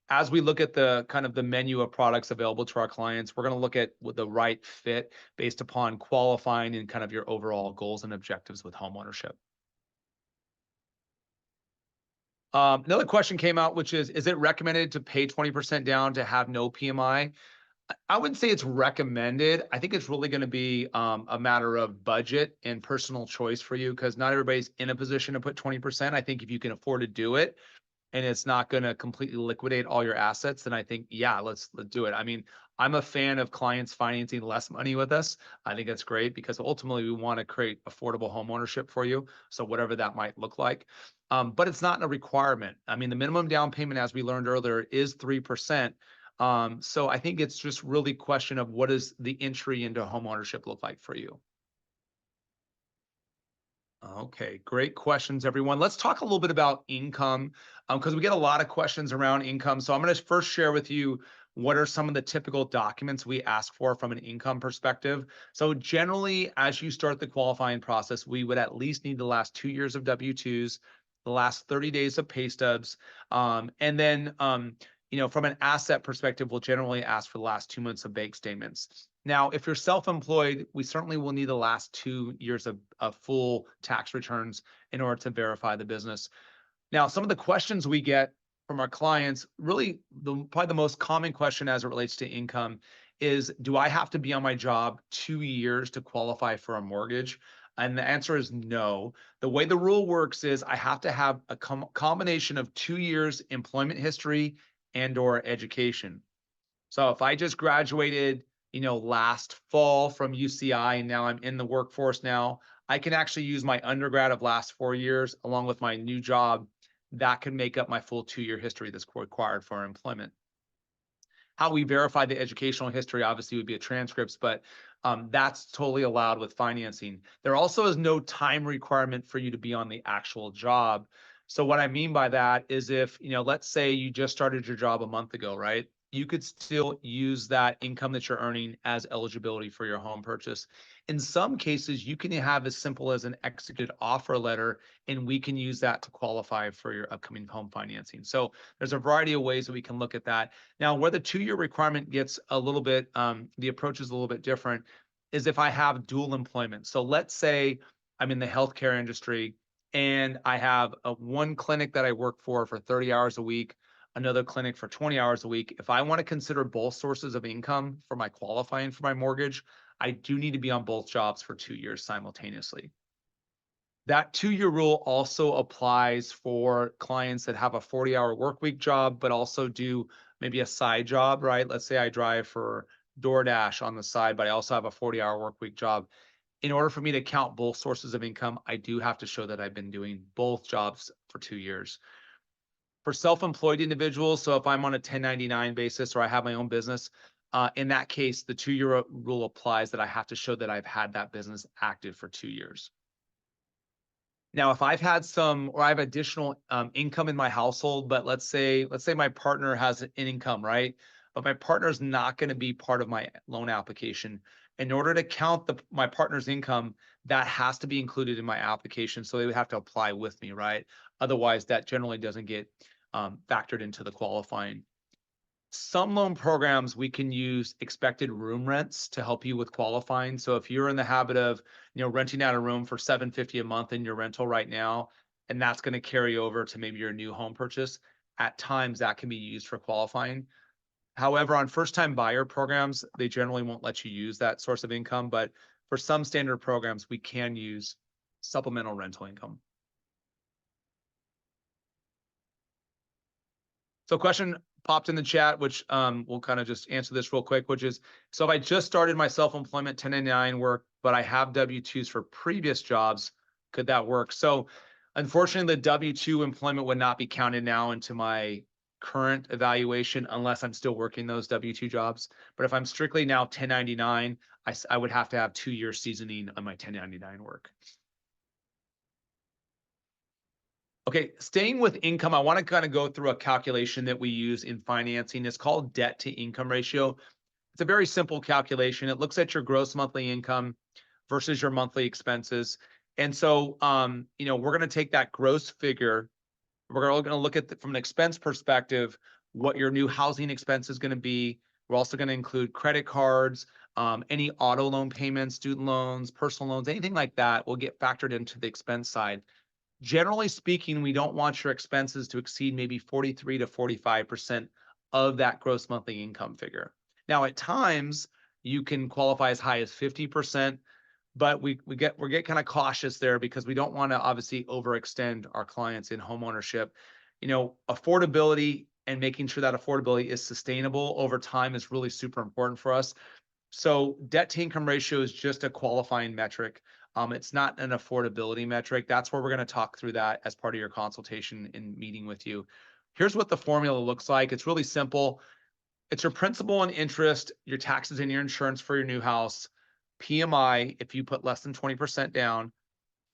As we look at the kind of the menu of products available to our clients, we're going to look at the right fit based upon qualifying and kind of your overall goals and objectives with home ownership. Another question came out, which is it recommended to pay 20% down to have no PMI? I wouldn't say it's recommended. I think it's really going to be a matter of budget and personal choice for you, because not everybody's in a position to put 20%. I think if you can afford to do it and it's not going to completely liquidate all your assets, then I think, yeah, let's do it. I mean, I'm a fan of clients financing less money with us. I think that's great because ultimately we want to create affordable home ownership for you. So whatever that might look like. But it's not a requirement. I mean, the minimum down payment, as we learned earlier, is 3%. So I think it's just really a question of what does the entry into home ownership look like for you? Okay, great questions, everyone. Let's talk a little bit about income, because we get a lot of questions around income. So I'm going to first share with you what are some of the typical documents we ask for from an income perspective. So generally, as you start the qualifying process, we would at least need the last 2 years of W-2s, the last 30 days of pay stubs, and then from an asset perspective, we'll generally ask for the last 2 months of bank statements. Now, if you're self-employed, we certainly will need the last 2 years of full tax returns in order to verify the business. Now, some of the questions we get from our clients, really probably the most common question as it relates to income is, do I have to be on my job 2 years to qualify for a mortgage? And the answer is no. The way the rule works is I have to have a combination of 2 years employment history and/or education. So if I just graduated, last fall from UCI and now I'm in the workforce now, I can actually use my undergrad of last 4 years along with my new job. That can make up my full 2-year history that's required for employment. How we verify the educational history obviously would be a transcripts, but that's totally allowed with financing. There also is no time requirement for you to be on the actual job. So what I mean by that is if, let's say you just started your job a month ago, right? You could still use that income that you're earning as eligibility for your home purchase. In some cases, you can have as simple as an executed offer letter, and we can use that to qualify for your upcoming home financing. So there's a variety of ways that we can look at that. Now, where the 2-year requirement gets a little bit, the approach is a little bit different, is if I have dual employment. So let's say I'm in the healthcare industry and I have one clinic that I work for 30 hours a week, another clinic for 20 hours a week. If I want to consider both sources of income for my qualifying for my mortgage, I do need to be on both jobs for 2 years simultaneously. That 2-year rule also applies for clients that have a 40-hour work week job, but also do maybe a side job, right? Let's say I drive for DoorDash on the side, but I also have a 40-hour work week job. In order for me to count both sources of income, I do have to show that I've been doing both jobs for 2 years. For self-employed individuals, so if I'm on a 1099 basis or I have my own business, in that case, the 2-year rule applies that I have to show that I've had that business active for 2 years. Now, if I've had some or I have additional income in my household, but let's say my partner has an income, right? But my partner's not going to be part of my loan application. In order to count my partner's income, that has to be included in my application. So they would have to apply with me, right? Otherwise, that generally doesn't get factored into the qualifying. Some loan programs, we can use expected room rents to help you with qualifying. So if you're in the habit of, renting out a room for $750 a month in your rental right now, and that's going to carry over to maybe your new home purchase, at times that can be used for qualifying. However, on first-time buyer programs, they generally won't let you use that source of income, but for some standard programs, we can use supplemental rental income. So question popped in the chat, which we'll kind of just answer this real quick, which is, so if I just started my self-employment 1099 work, but I have W-2s for previous jobs, could that work? So unfortunately, the W-2 employment would not be counted now into my current evaluation unless I'm still working those W-2 jobs. But if I'm strictly now 1099, I would have to have 2 years seasoning on my 1099 work. Okay, staying with income, I want to kind of go through a calculation that we use in financing. It's called debt to income ratio. It's a very simple calculation. It looks at your gross monthly income versus your monthly expenses. And so, we're going to take that gross figure. We're going to look at from an expense perspective, what your new housing expense is going to be. We're also going to include credit cards, any auto loan payments, student loans, personal loans, anything like that will get factored into the expense side. Generally speaking, we don't want your expenses to exceed maybe 43 to 45% of that gross monthly income figure. Now, at times, you can qualify as high as 50%, but we get kind of cautious there because we don't want to obviously overextend our clients in homeownership. Affordability and making sure that affordability is sustainable over time is really super important for us. So debt to income ratio is just a qualifying metric. It's not an affordability metric. That's where we're going to talk through that as part of your consultation and meeting with you. Here's what the formula looks like. It's really simple. It's your principal and interest, your taxes and your insurance for your new house, PMI if you put less than 20% down,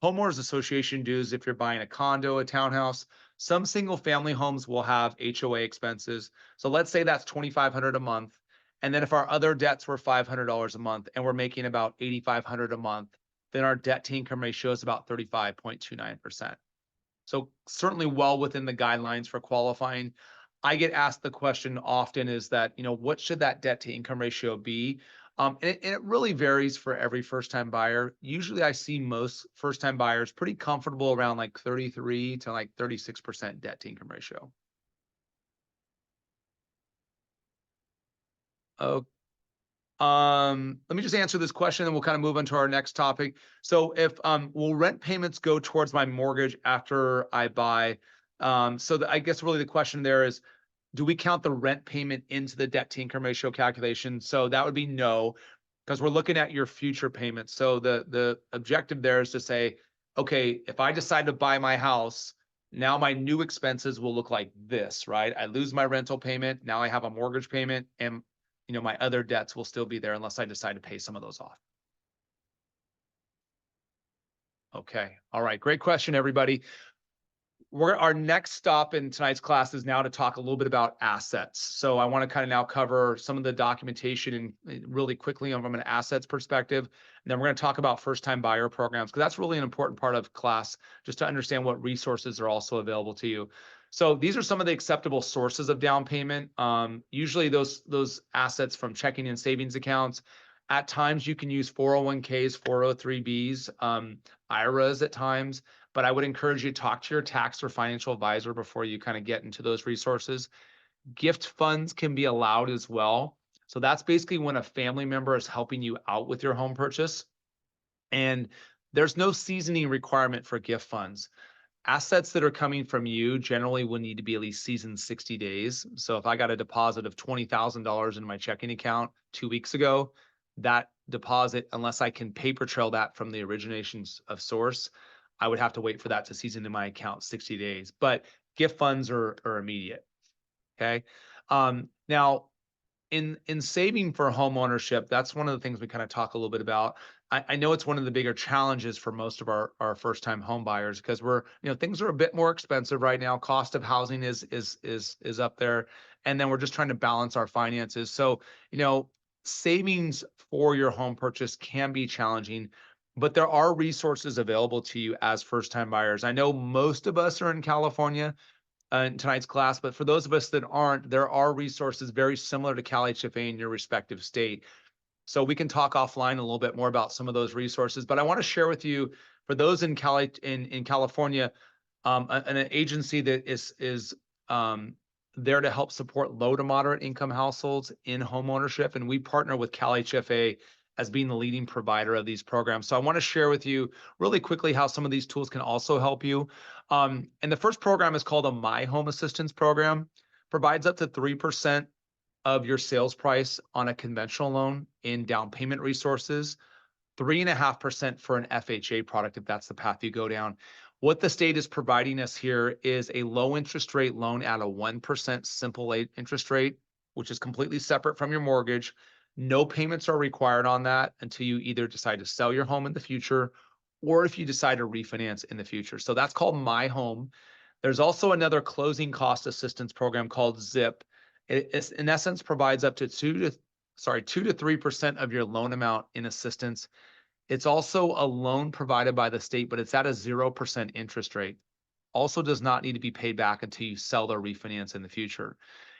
homeowners association dues if you're buying a condo, a townhouse. Some single family homes will have HOA expenses. So let's say that's $2,500 a month. And then if our other debts were $500 a month and we're making about $8,500 a month, then our debt to income ratio is about 35.29%. So certainly well within the guidelines for qualifying. I get asked the question often is that, what should that debt to income ratio be? And it really varies for every first-time buyer. Usually I see most first-time buyers pretty comfortable around like 33 to like 36% debt to income ratio. Okay. Let me just answer this question and we'll kind of move on to our next topic. So if will rent payments go towards my mortgage after I buy? I guess really the question there is, do we count the rent payment into the debt to income ratio calculation? So that would be no, because we're looking at your future payments. So the objective there is to say, okay, if I decide to buy my house, now my new expenses will look like this, right? I lose my rental payment. Now I have a mortgage payment and my other debts will still be there unless I decide to pay some of those off. Okay. All right. Great question, everybody. Our next stop in tonight's class is now to talk a little bit about assets. So I want to kind of now cover some of the documentation and really quickly from an assets perspective. And then we're going to talk about first-time buyer programs because that's really an important part of class, just to understand what resources are also available to you. So these are some of the acceptable sources of down payment. Usually those assets from checking and savings accounts. At times you can use 401ks, 403bs, IRAs at times, but I would encourage you to talk to your tax or financial advisor before you kind of get into those resources. Gift funds can be allowed as well. So that's basically when a family member is helping you out with your home purchase. And there's no seasoning requirement for gift funds. Assets that are coming from you generally will need to be at least seasoned 60 days. So if I got a deposit of $20,000 in my checking account 2 weeks ago, that deposit, unless I can paper trail that from the originations of source, I would have to wait for that to season in my account 60 days. But Gift funds are immediate. Okay. Now, in saving for home ownership, that's one of the things we kind of talk a little bit about. I know it's one of the bigger challenges for most of our first time home buyers because things are a bit more expensive right now. Cost of housing is up there, and then we're just trying to balance our finances. So, savings for your home purchase can be challenging, but there are resources available to you as first time buyers. I know most of us are in California in tonight's class, but for those of us that aren't, there are resources very similar to CalHFA in your respective state. So we can talk offline a little bit more about some of those resources. But I want to share with you, for those in California, an agency that is there to help support low to moderate income households in home ownership, and we partner with CalHFA as being the leading provider of these programs. So I want to share with you really quickly how some of these tools can also help you. And the first program is called a MyHome Assistance Program. Provides up to 3% of your sales price on a conventional loan in down payment resources, 3.5% for an FHA product if that's the path you go down. What the state is providing us here is a low interest rate loan at a 1% simple interest rate, which is completely separate from your mortgage. No payments are required on that until you either decide to sell your home in the future or if you decide to refinance in the future. So that's called My Home. There's also another closing cost assistance program called ZIP. It in essence provides up to 2 to 3% of your loan amount in assistance. It's also a loan provided by the state, but it's at a 0% interest rate. Also does not need to be paid back until you sell or refinance in the future.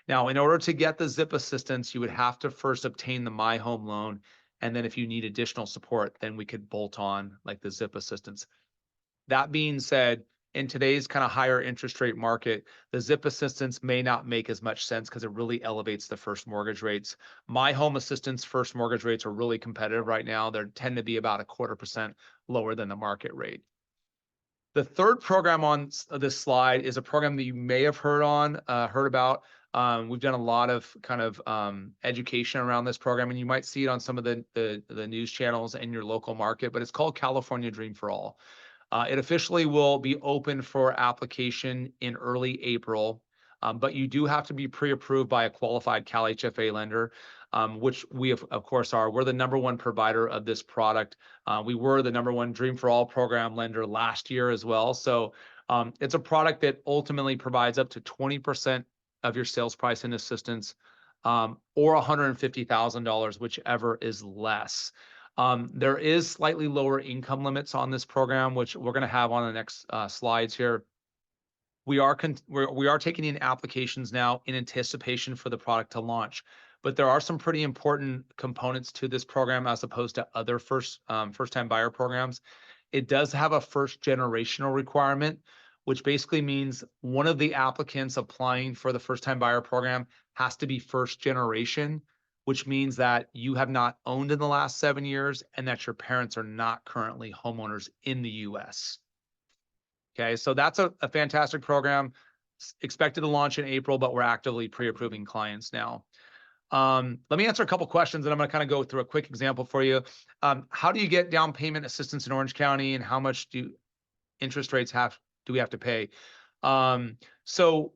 Now, in order to get the ZIP assistance, you would have to first obtain the My Home loan. And then if you need additional support, then we could bolt on like the ZIP assistance. That being said, in today's kind of higher interest rate market, the ZIP assistance may not make as much sense because it really elevates the first mortgage rates. My Home Assistance first mortgage rates are really competitive right now. They tend to be about 0.25% lower than the market rate. The third program on this slide is a program that you may have heard about. We've done a lot of kind of education around this program, and you might see it on some of the news channels in your local market, but it's called California Dream for All. It officially will be open for application in early April, but you do have to be pre-approved by a qualified CalHFA lender, which we of course are. We're the #1 provider of this product. We were the #1 Dream for All program lender last year as well. So it's a product that ultimately provides up to 20% of your sales price in assistance, or $150,000, whichever is less. There is slightly lower income limits on this program, which we're going to have on the next slides here. We are taking in applications now in anticipation for the product to launch, but there are some pretty important components to this program as opposed to other first-time buyer programs. It does have a first generational requirement, which basically means one of the applicants applying for the first-time buyer program has to be first generation, which means that you have not owned in the last 7 years and that your parents are not currently homeowners in the US. Okay, so that's a fantastic program. Expected to launch in April, but we're actively pre-approving clients now. Let me answer a couple questions, and I'm going to kind of go through a quick example for you. How do you get down payment assistance in Orange County, and how much do interest rates do we have to pay? So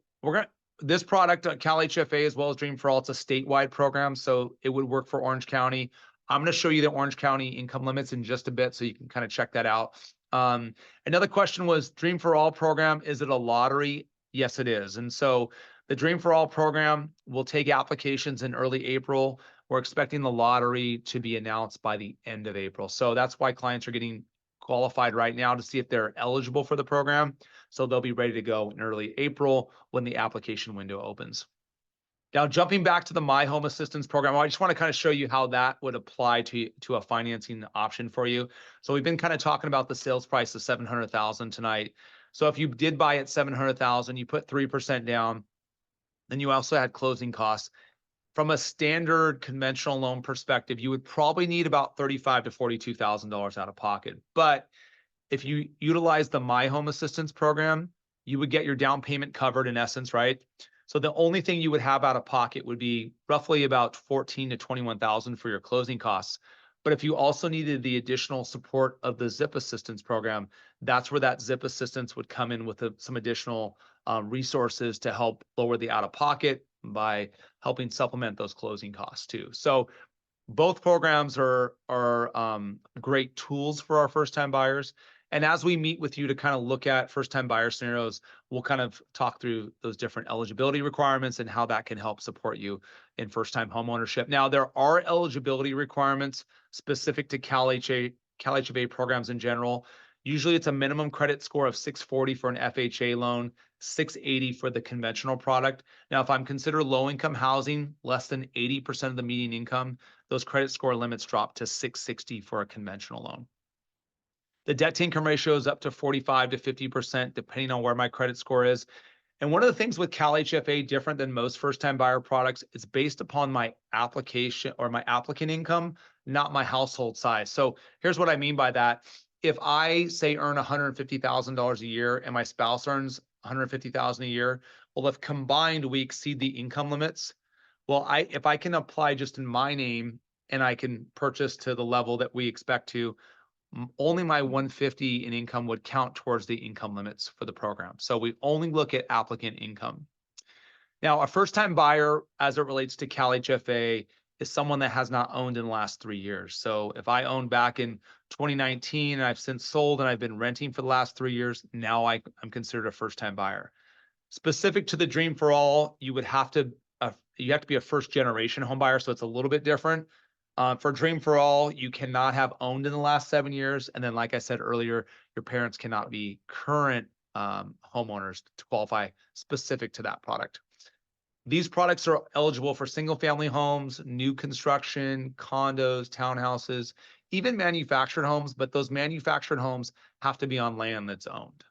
this product, CalHFA as well as Dream for All, it's a statewide program, so it would work for Orange County. I'm going to show you the Orange County income limits in just a bit, so you can kind of check that out. Another question was Dream for All program, is it a lottery? Yes, it is. And so the Dream for All program will take applications in early April. We're expecting the lottery to be announced by the end of April. So that's why clients are getting qualified right now to see if they're eligible for the program. So they'll be ready to go in early April when the application window opens. Now, jumping back to the My Home Assistance Program, I just want to kind of show you how that would apply to a financing option for you. So we've been kind of talking about the sales price of $700,000 tonight. So if you did buy at $700,000, you put 3% down, then you also had closing costs. From a standard conventional loan perspective, you would probably need about $35,000 to $42,000 out of pocket. But if you utilize the My Home Assistance Program, you would get your down payment covered in essence, right? So the only thing you would have out of pocket would be roughly about $14,000 to $21,000 for your closing costs. But if you also needed the additional support of the ZIP assistance program, that's where that ZIP assistance would come in with some additional resources to help lower the out-of-pocket by helping supplement those closing costs too. So both programs are great tools for our first-time buyers. And as we meet with you to kind of look at first-time buyer scenarios, we'll kind of talk through those different eligibility requirements and how that can help support you in first-time home ownership. Now, there are eligibility requirements specific to CalHFA programs in general. Usually it's a minimum credit score of 640 for an FHA loan, 680 for the conventional product. Now, if I'm considered low-income housing, less than 80% of the median income, those credit score limits drop to 660 for a conventional loan. The debt to income ratio is up to 45 to 50%, depending on where my credit score is. And one of the things with CalHFA different than most first-time buyer products, it's based upon my application or my applicant income, not my household size. So here's what I mean by that. If I say earn $150,000 a year and my spouse earns $150,000 a year, well, if combined we exceed the income limits, well, if I can apply just in my name and I can purchase to the level that we expect to, only my 150 in income would count towards the income limits for the program. So we only look at applicant income. Now, a first-time buyer, as it relates to CalHFA, is someone that has not owned in the last 3 years. So if I owned back in 2019 and I've since sold and I've been renting for the last 3 years, now I'm considered a first-time buyer. Specific to the Dream for All, you have to be a first-generation home buyer, so it's a little bit different. For Dream for All, you cannot have owned in the last 7 years. And then, like I said earlier, your parents cannot be current homeowners to qualify specific to that product. These products are eligible for single-family homes, new construction, condos, townhouses, even manufactured homes, but those manufactured homes have to be on land that's owned.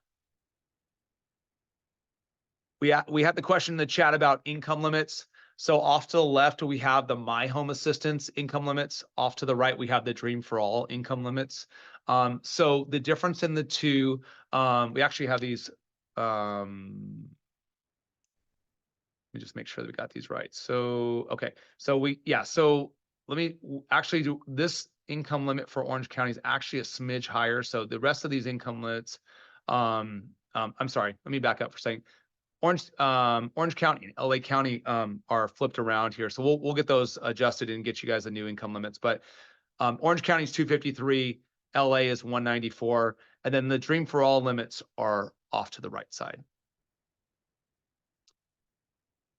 We had the question in the chat about income limits. So off to the left, we have the MyHome Assistance income limits. Off to the right, we have the Dream for All income limits. So the difference in the two, we actually have these. Let me just make sure that we got these right. So, okay. So so let me actually do this income limit for Orange County is actually a smidge higher. So the rest of these income limits, I'm sorry, let me back up for a second. Orange County and LA County are flipped around here. So we'll get those adjusted and get you guys the new income limits. But Orange County is 253, LA is 194, and then the Dream for All limits are off to the right side.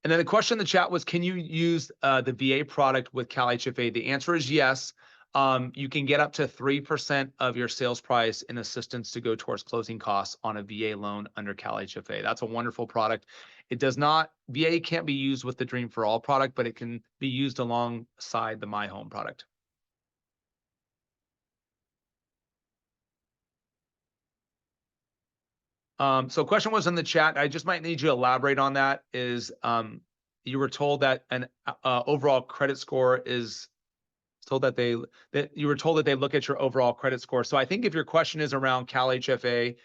And then the question in the chat was, can you use the VA product with CalHFA? The answer is yes. You can get up to 3% of your sales price in assistance to go towards closing costs on a VA loan under CalHFA. That's a wonderful product. VA can't be used with the Dream for All product, but it can be used alongside the MyHome product. So question was in the chat. I just might need you to elaborate on that. You were told that an overall credit score is you were told that they look at your overall credit score. So I think if your question is around CalHFA,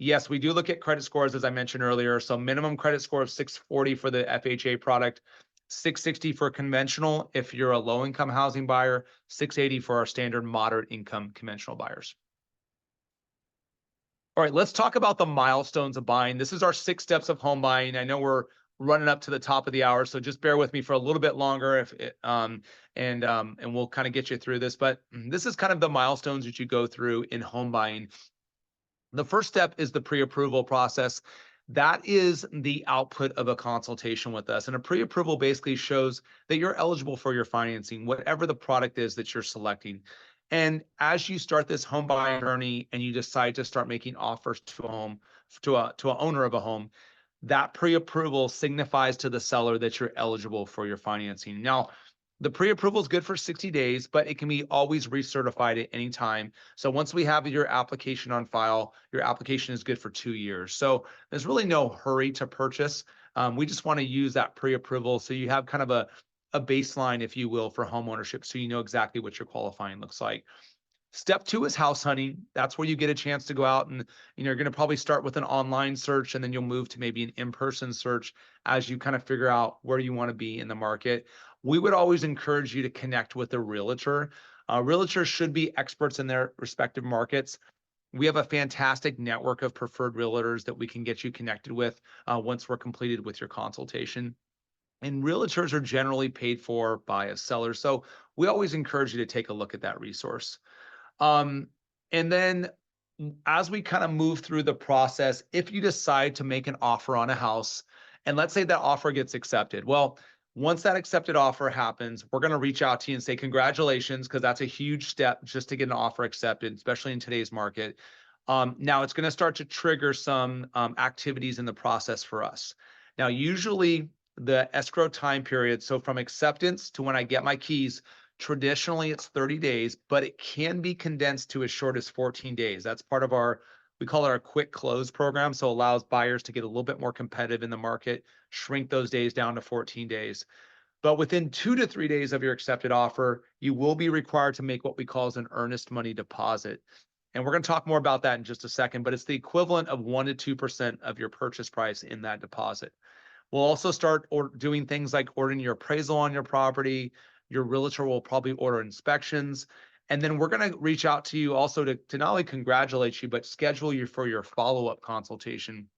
yes, we do look at credit scores, as I mentioned earlier. So minimum credit score of 640 for the FHA product, 660 for conventional if you're a low-income housing buyer, 680 for our standard moderate income conventional buyers. All right, let's talk about the milestones of buying. This is our 6 steps of home buying. I know we're running up to the top of the hour, so just bear with me for a little bit longer and we'll kind of get you through this. But this is kind of the milestones that you go through in home buying. The first step is the pre-approval process. That is the output of a consultation with us. And a pre-approval basically shows that you're eligible for your financing, whatever the product is that you're selecting. And as you start this home buying journey and you decide to start making offers to a home, to an owner of a home, that pre-approval signifies to the seller that you're eligible for your financing. Now, the pre-approval is good for 60 days, but it can be always recertified at any time. So once we have your application on file, your application is good for 2 years. So there's really no hurry to purchase. We just want to use that pre-approval so you have kind of a baseline, if you will, for home ownership, so you know exactly what your qualifying looks like. Step 2 is house hunting. That's where you get a chance to go out and you're going to probably start with an online search and then you'll move to maybe an in-person search as you kind of figure out where you want to be in the market. We would always encourage you to connect with a realtor. Realtors should be experts in their respective markets. We have a fantastic network of preferred realtors that we can get you connected with once we're completed with your consultation. And realtors are generally paid for by a seller. So we always encourage you to take a look at that resource. Um, and then as we kind of move through the process, if you decide to make an offer on a house, and let's say that offer gets accepted, well, once that accepted offer happens, we're going to reach out to you and say, congratulations, because that's a huge step just to get an offer accepted, especially in today's market. Now it's going to start to trigger some activities in the process for us. Now, usually the escrow time period, so from acceptance to when I get my keys, traditionally it's 30 days, but it can be condensed to as short as 14 days. That's part of our, we call it our quick close program. So it allows buyers to get a little bit more competitive in the market, shrink those days down to 14 days. But within 2 to 3 days of your accepted offer, you will be required to make what we call as an earnest money deposit. And we're going to talk more about that in just a second, but it's the equivalent of 1 to 2% of your purchase price in that deposit. We'll also start doing things like ordering your appraisal on your property. Your realtor will probably order inspections. And then we're going to reach out to you also to not only congratulate you, but schedule you for your follow-up consultation.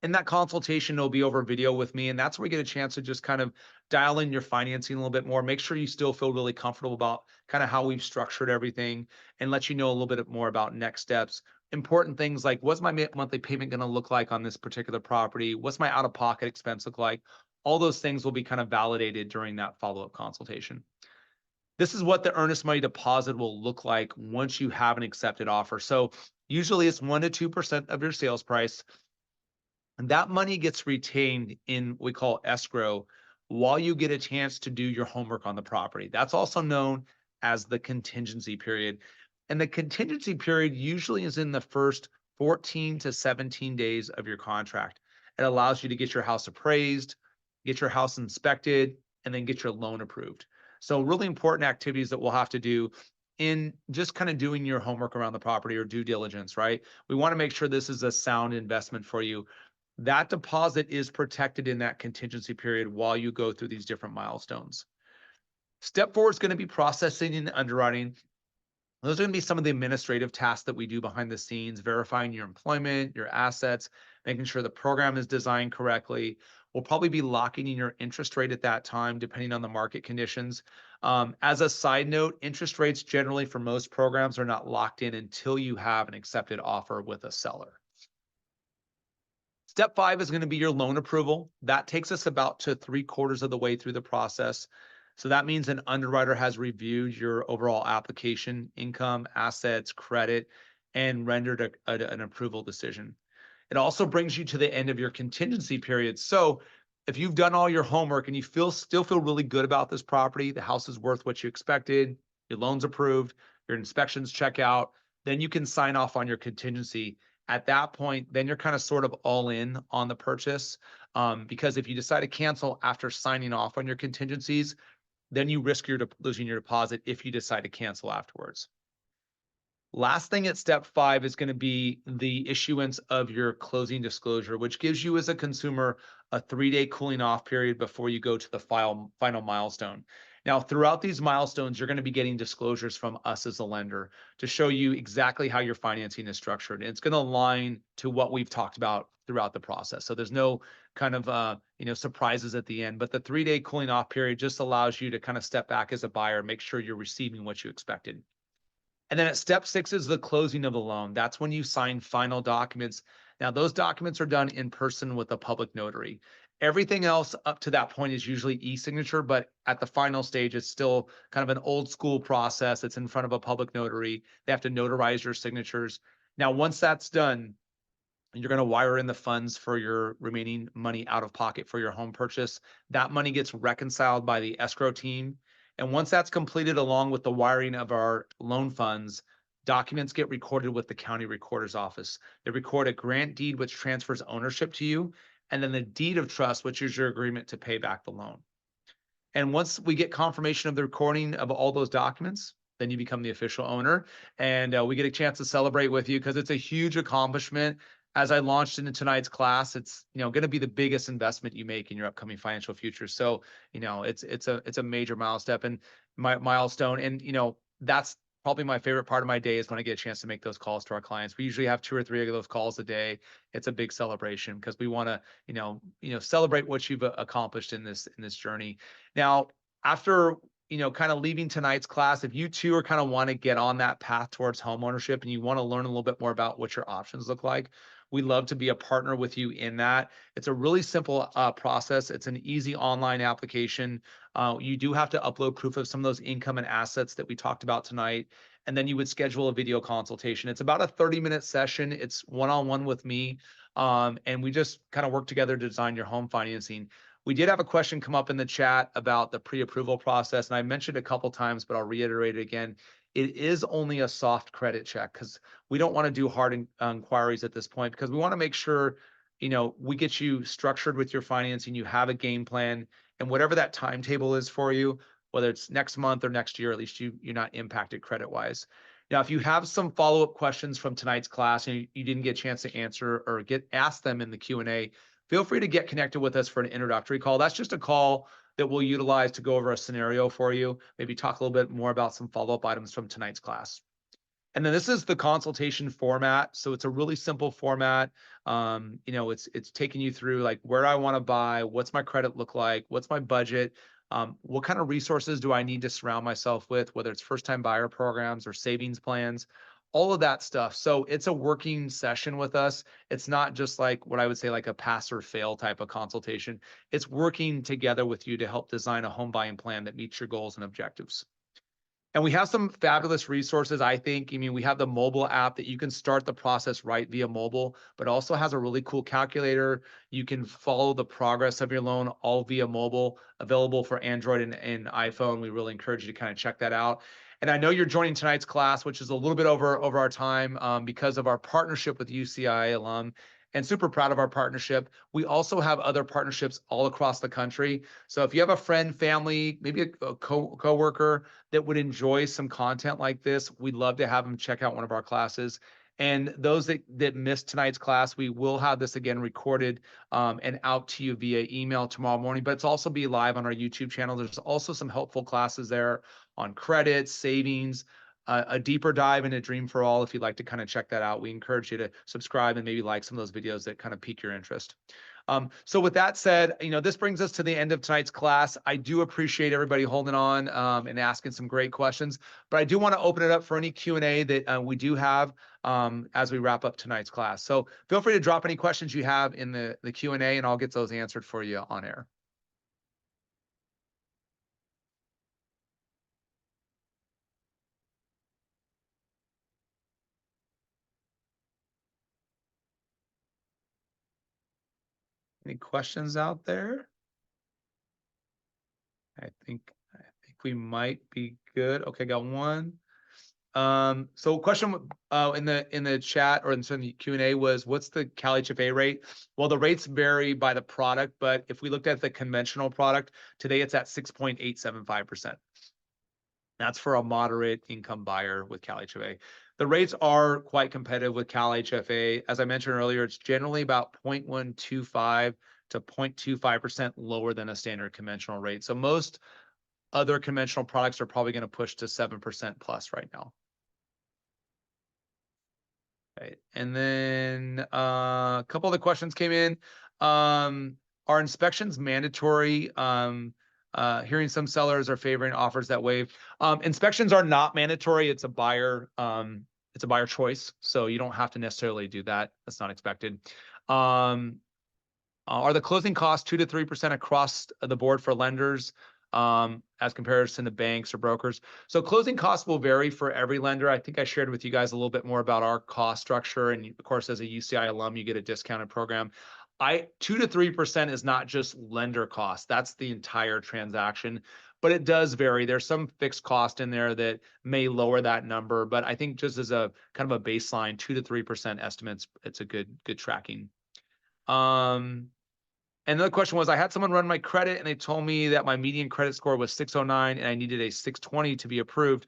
In that consultation, it'll be over video with me. And that's where we get a chance to just kind of dial in your financing a little bit more, make sure you still feel really comfortable about kind of how we've structured everything and let you know a little bit more about next steps. Important things like what's my monthly payment going to look like on this particular property? What's my out-of-pocket expense look like? All those things will be kind of validated during that follow-up consultation. This is what the earnest money deposit will look like once you have an accepted offer. So usually it's 1 to 2% of your sales price. And that money gets retained in what we call escrow while you get a chance to do your homework on the property. That's also known as the contingency period. And the contingency period usually is in the first 14 to 17 days of your contract. It allows you to get your house appraised, get your house inspected, and then get your loan approved. So really important activities that we'll have to do in just kind of doing your homework around the property or due diligence, right? We want to make sure this is a sound investment for you. That deposit is protected in that contingency period while you go through these different milestones. Step 4 is going to be processing and underwriting. Those are going to be some of the administrative tasks that we do behind the scenes, verifying your employment, your assets, making sure the program is designed correctly. We'll probably be locking in your interest rate at that time, depending on the market conditions. As a side note, interest rates generally for most programs are not locked in until you have an accepted offer with a seller. Step 5 is going to be your loan approval. That takes us about to 3/4 of the way through the process. So that means an underwriter has reviewed your overall application, income, assets, credit, and rendered an approval decision. It also brings you to the end of your contingency period. So if you've done all your homework and you still feel really good about this property, the house is worth what you expected, your loan's approved, your inspections check out, then you can sign off on your contingency. At that point, then you're kind of sort of all in on the purchase. Because if you decide to cancel after signing off on your contingencies, then you risk losing your deposit if you decide to cancel afterwards. Last thing at step 5 is going to be the issuance of your closing disclosure, which gives you as a consumer a 3-day cooling off period before you go to the final milestone. Now, throughout these milestones, you're going to be getting disclosures from us as a lender to show you exactly how your financing is structured. And it's going to align to what we've talked about throughout the process. So there's no kind of surprises at the end, but the 3-day cooling off period just allows you to kind of step back as a buyer, make sure you're receiving what you expected. And then at step 6 is the closing of the loan. That's when you sign final documents. Now, those documents are done in person with a public notary. Everything else up to that point is usually e-signature, but at the final stage, it's still kind of an old school process. It's in front of a public notary. They have to notarize your signatures. Now, once that's done, you're going to wire in the funds for your remaining money out of pocket for your home purchase. That money gets reconciled by the escrow team. And once that's completed, along with the wiring of our loan funds, documents get recorded with the county recorder's office. They record a grant deed, which transfers ownership to you, and then the deed of trust, which is your agreement to pay back the loan. And once we get confirmation of the recording of all those documents, then you become the official owner. And we get a chance to celebrate with you because it's a huge accomplishment. As I launched into tonight's class, it's going to be the biggest investment you make in your upcoming financial future. So it's a major milestone and that's probably my favorite part of my day is when I get a chance to make those calls to our clients. We usually have 2 or 3 of those calls a day. It's a big celebration because we want to, celebrate what you've accomplished in this journey. Now, after kind of leaving tonight's class, if you too are kind of want to get on that path towards homeownership and you want to learn a little bit more about what your options look like, we'd love to be a partner with you in that. It's a really simple process. It's an easy online application. You do have to upload proof of some of those income and assets that we talked about tonight. And then you would schedule a video consultation. It's about a 30-minute session. It's one-on-one with me. And we just kind of work together to design your home financing. We did have a question come up in the chat about the pre-approval process, and I mentioned a couple times, but I'll reiterate it again. It is only a soft credit check because we don't want to do hard inquiries at this point because we want to make sure, we get you structured with your financing, you have a game plan, and whatever that timetable is for you, whether it's next month or next year, at least you're not impacted credit-wise. Now, if you have some follow-up questions from tonight's class and you didn't get a chance to answer or get asked them in the Q&A, feel free to get connected with us for an introductory call. That's just a call that we'll utilize to go over a scenario for you, maybe talk a little bit more about some follow-up items from tonight's class. And then this is the consultation format. So it's a really simple format. It's taking you through like where I want to buy, what's my credit look like, what's my budget, what kind of resources do I need to surround myself with, whether it's first-time buyer programs or savings plans, all of that stuff. So it's a working session with us. It's not just like what I would say like a pass or fail type of consultation. It's working together with you to help design a home buying plan that meets your goals and objectives. And we have some fabulous resources, I think. I mean, we have the mobile app that you can start the process right via mobile, but also has a really cool calculator. You can follow the progress of your loan all via mobile, available for Android and iPhone. We really encourage you to kind of check that out. And I know you're joining tonight's class, which is a little bit over our time because of our partnership with UCI alum. And super proud of our partnership. We also have other partnerships all across the country. So if you have a friend, family, maybe a coworker that would enjoy some content like this, we'd love to have them check out one of our classes. And those that missed tonight's class, we will have this again recorded and out to you via email tomorrow morning, but it's also be live on our YouTube channel. There's also some helpful classes there on credit, savings, a deeper dive into Dream for All. If you'd like to kind of check that out, we encourage you to subscribe and maybe like some of those videos that kind of pique your interest. So with that said, this brings us to the end of tonight's class. I do appreciate everybody holding on and asking some great questions, but I do want to open it up for any Q&A that we do have as we wrap up tonight's class. So feel free to drop any questions you have in the Q&A and I'll get those answered for you on air. Any questions out there? I think we might be good. Okay, got one. So question in the chat or in the Q&A was, what's the CalHFA rate? Well, the rates vary by the product, but if we looked at the conventional product, today it's at 6.875%. That's for a moderate income buyer with CalHFA. The rates are quite competitive with CalHFA. As I mentioned earlier, it's generally about 0.125 to 0.25% lower than a standard conventional rate. So most other conventional products are probably going to push to 7% plus right now. Right. And then a couple of the questions came in. Are inspections mandatory? Hearing some sellers are favoring offers that waive. Inspections are not mandatory. It's a buyer choice. So you don't have to necessarily do that. That's not expected. Are the closing costs 2 to 3% across the board for lenders as comparison to banks or brokers? So closing costs will vary for every lender. I think I shared with you guys a little bit more about our cost structure. And of course, as a UCI alum, you get a discounted program. 2 to 3% is not just lender cost. That's the entire transaction, but it does vary. There's some fixed cost in there that may lower that number, but I think just as a kind of a baseline, 2 to 3% estimates, it's a good tracking. And another question was, I had someone run my credit and they told me that my median credit score was 609 and I needed a 620 to be approved.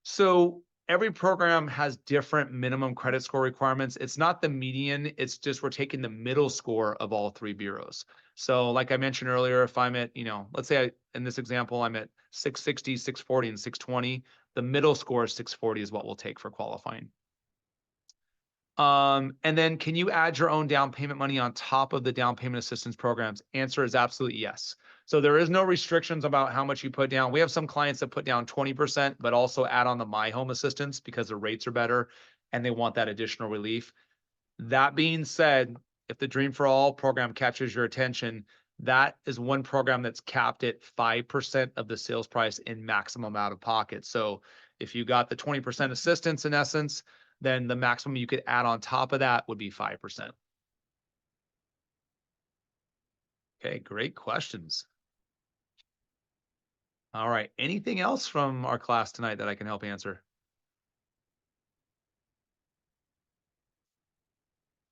So every program has different minimum credit score requirements. It's not the median, it's just we're taking the middle score of all three bureaus. So like I mentioned earlier, if I'm at, let's say in this example, I'm at 660, 640, and 620, The middle score, 640, is what we'll take for qualifying. And then can you add your own down payment money on top of the down payment assistance programs? Answer is absolutely yes. So there is no restrictions about how much you put down. We have some clients that put down 20%, but also add on the My Home assistance because the rates are better and they want that additional relief. That being said, if the Dream for All program catches your attention, that is one program that's capped at 5% of the sales price in maximum out of pocket. So if you got the 20% assistance in essence, then the maximum you could add on top of that would be 5%. Okay, great questions. All right, anything else from our class tonight that I can help answer?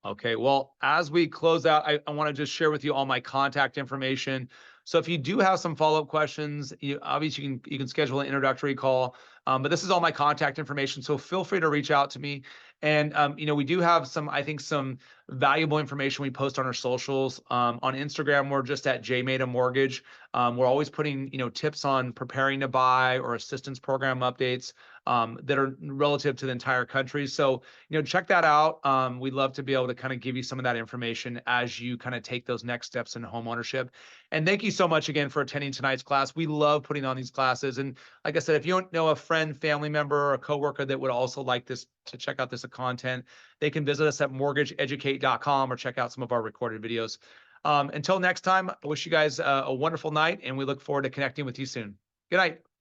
Okay, well, as we close out, I want to just share with you all my contact information. So if you do have some follow-up questions, obviously you can schedule an introductory call. But this is all my contact information, so feel free to reach out to me. And we do have I think some valuable information we post on our socials. On Instagram, we're just at JMeta Mortgage. We're always putting tips on preparing to buy or assistance program updates that are relative to the entire country. So check that out. We'd love to be able to kind of give you some of that information as you kind of take those next steps in home ownership. And thank you so much again for attending tonight's class. We love putting on these classes. And like I said, if you don't know a friend, family member, or a coworker that would also like this to check out this content, they can visit us at mortgageeducate.com or check out some of our recorded videos. Until next time, I wish you guys a wonderful night, and we look forward to connecting with you soon. Good night.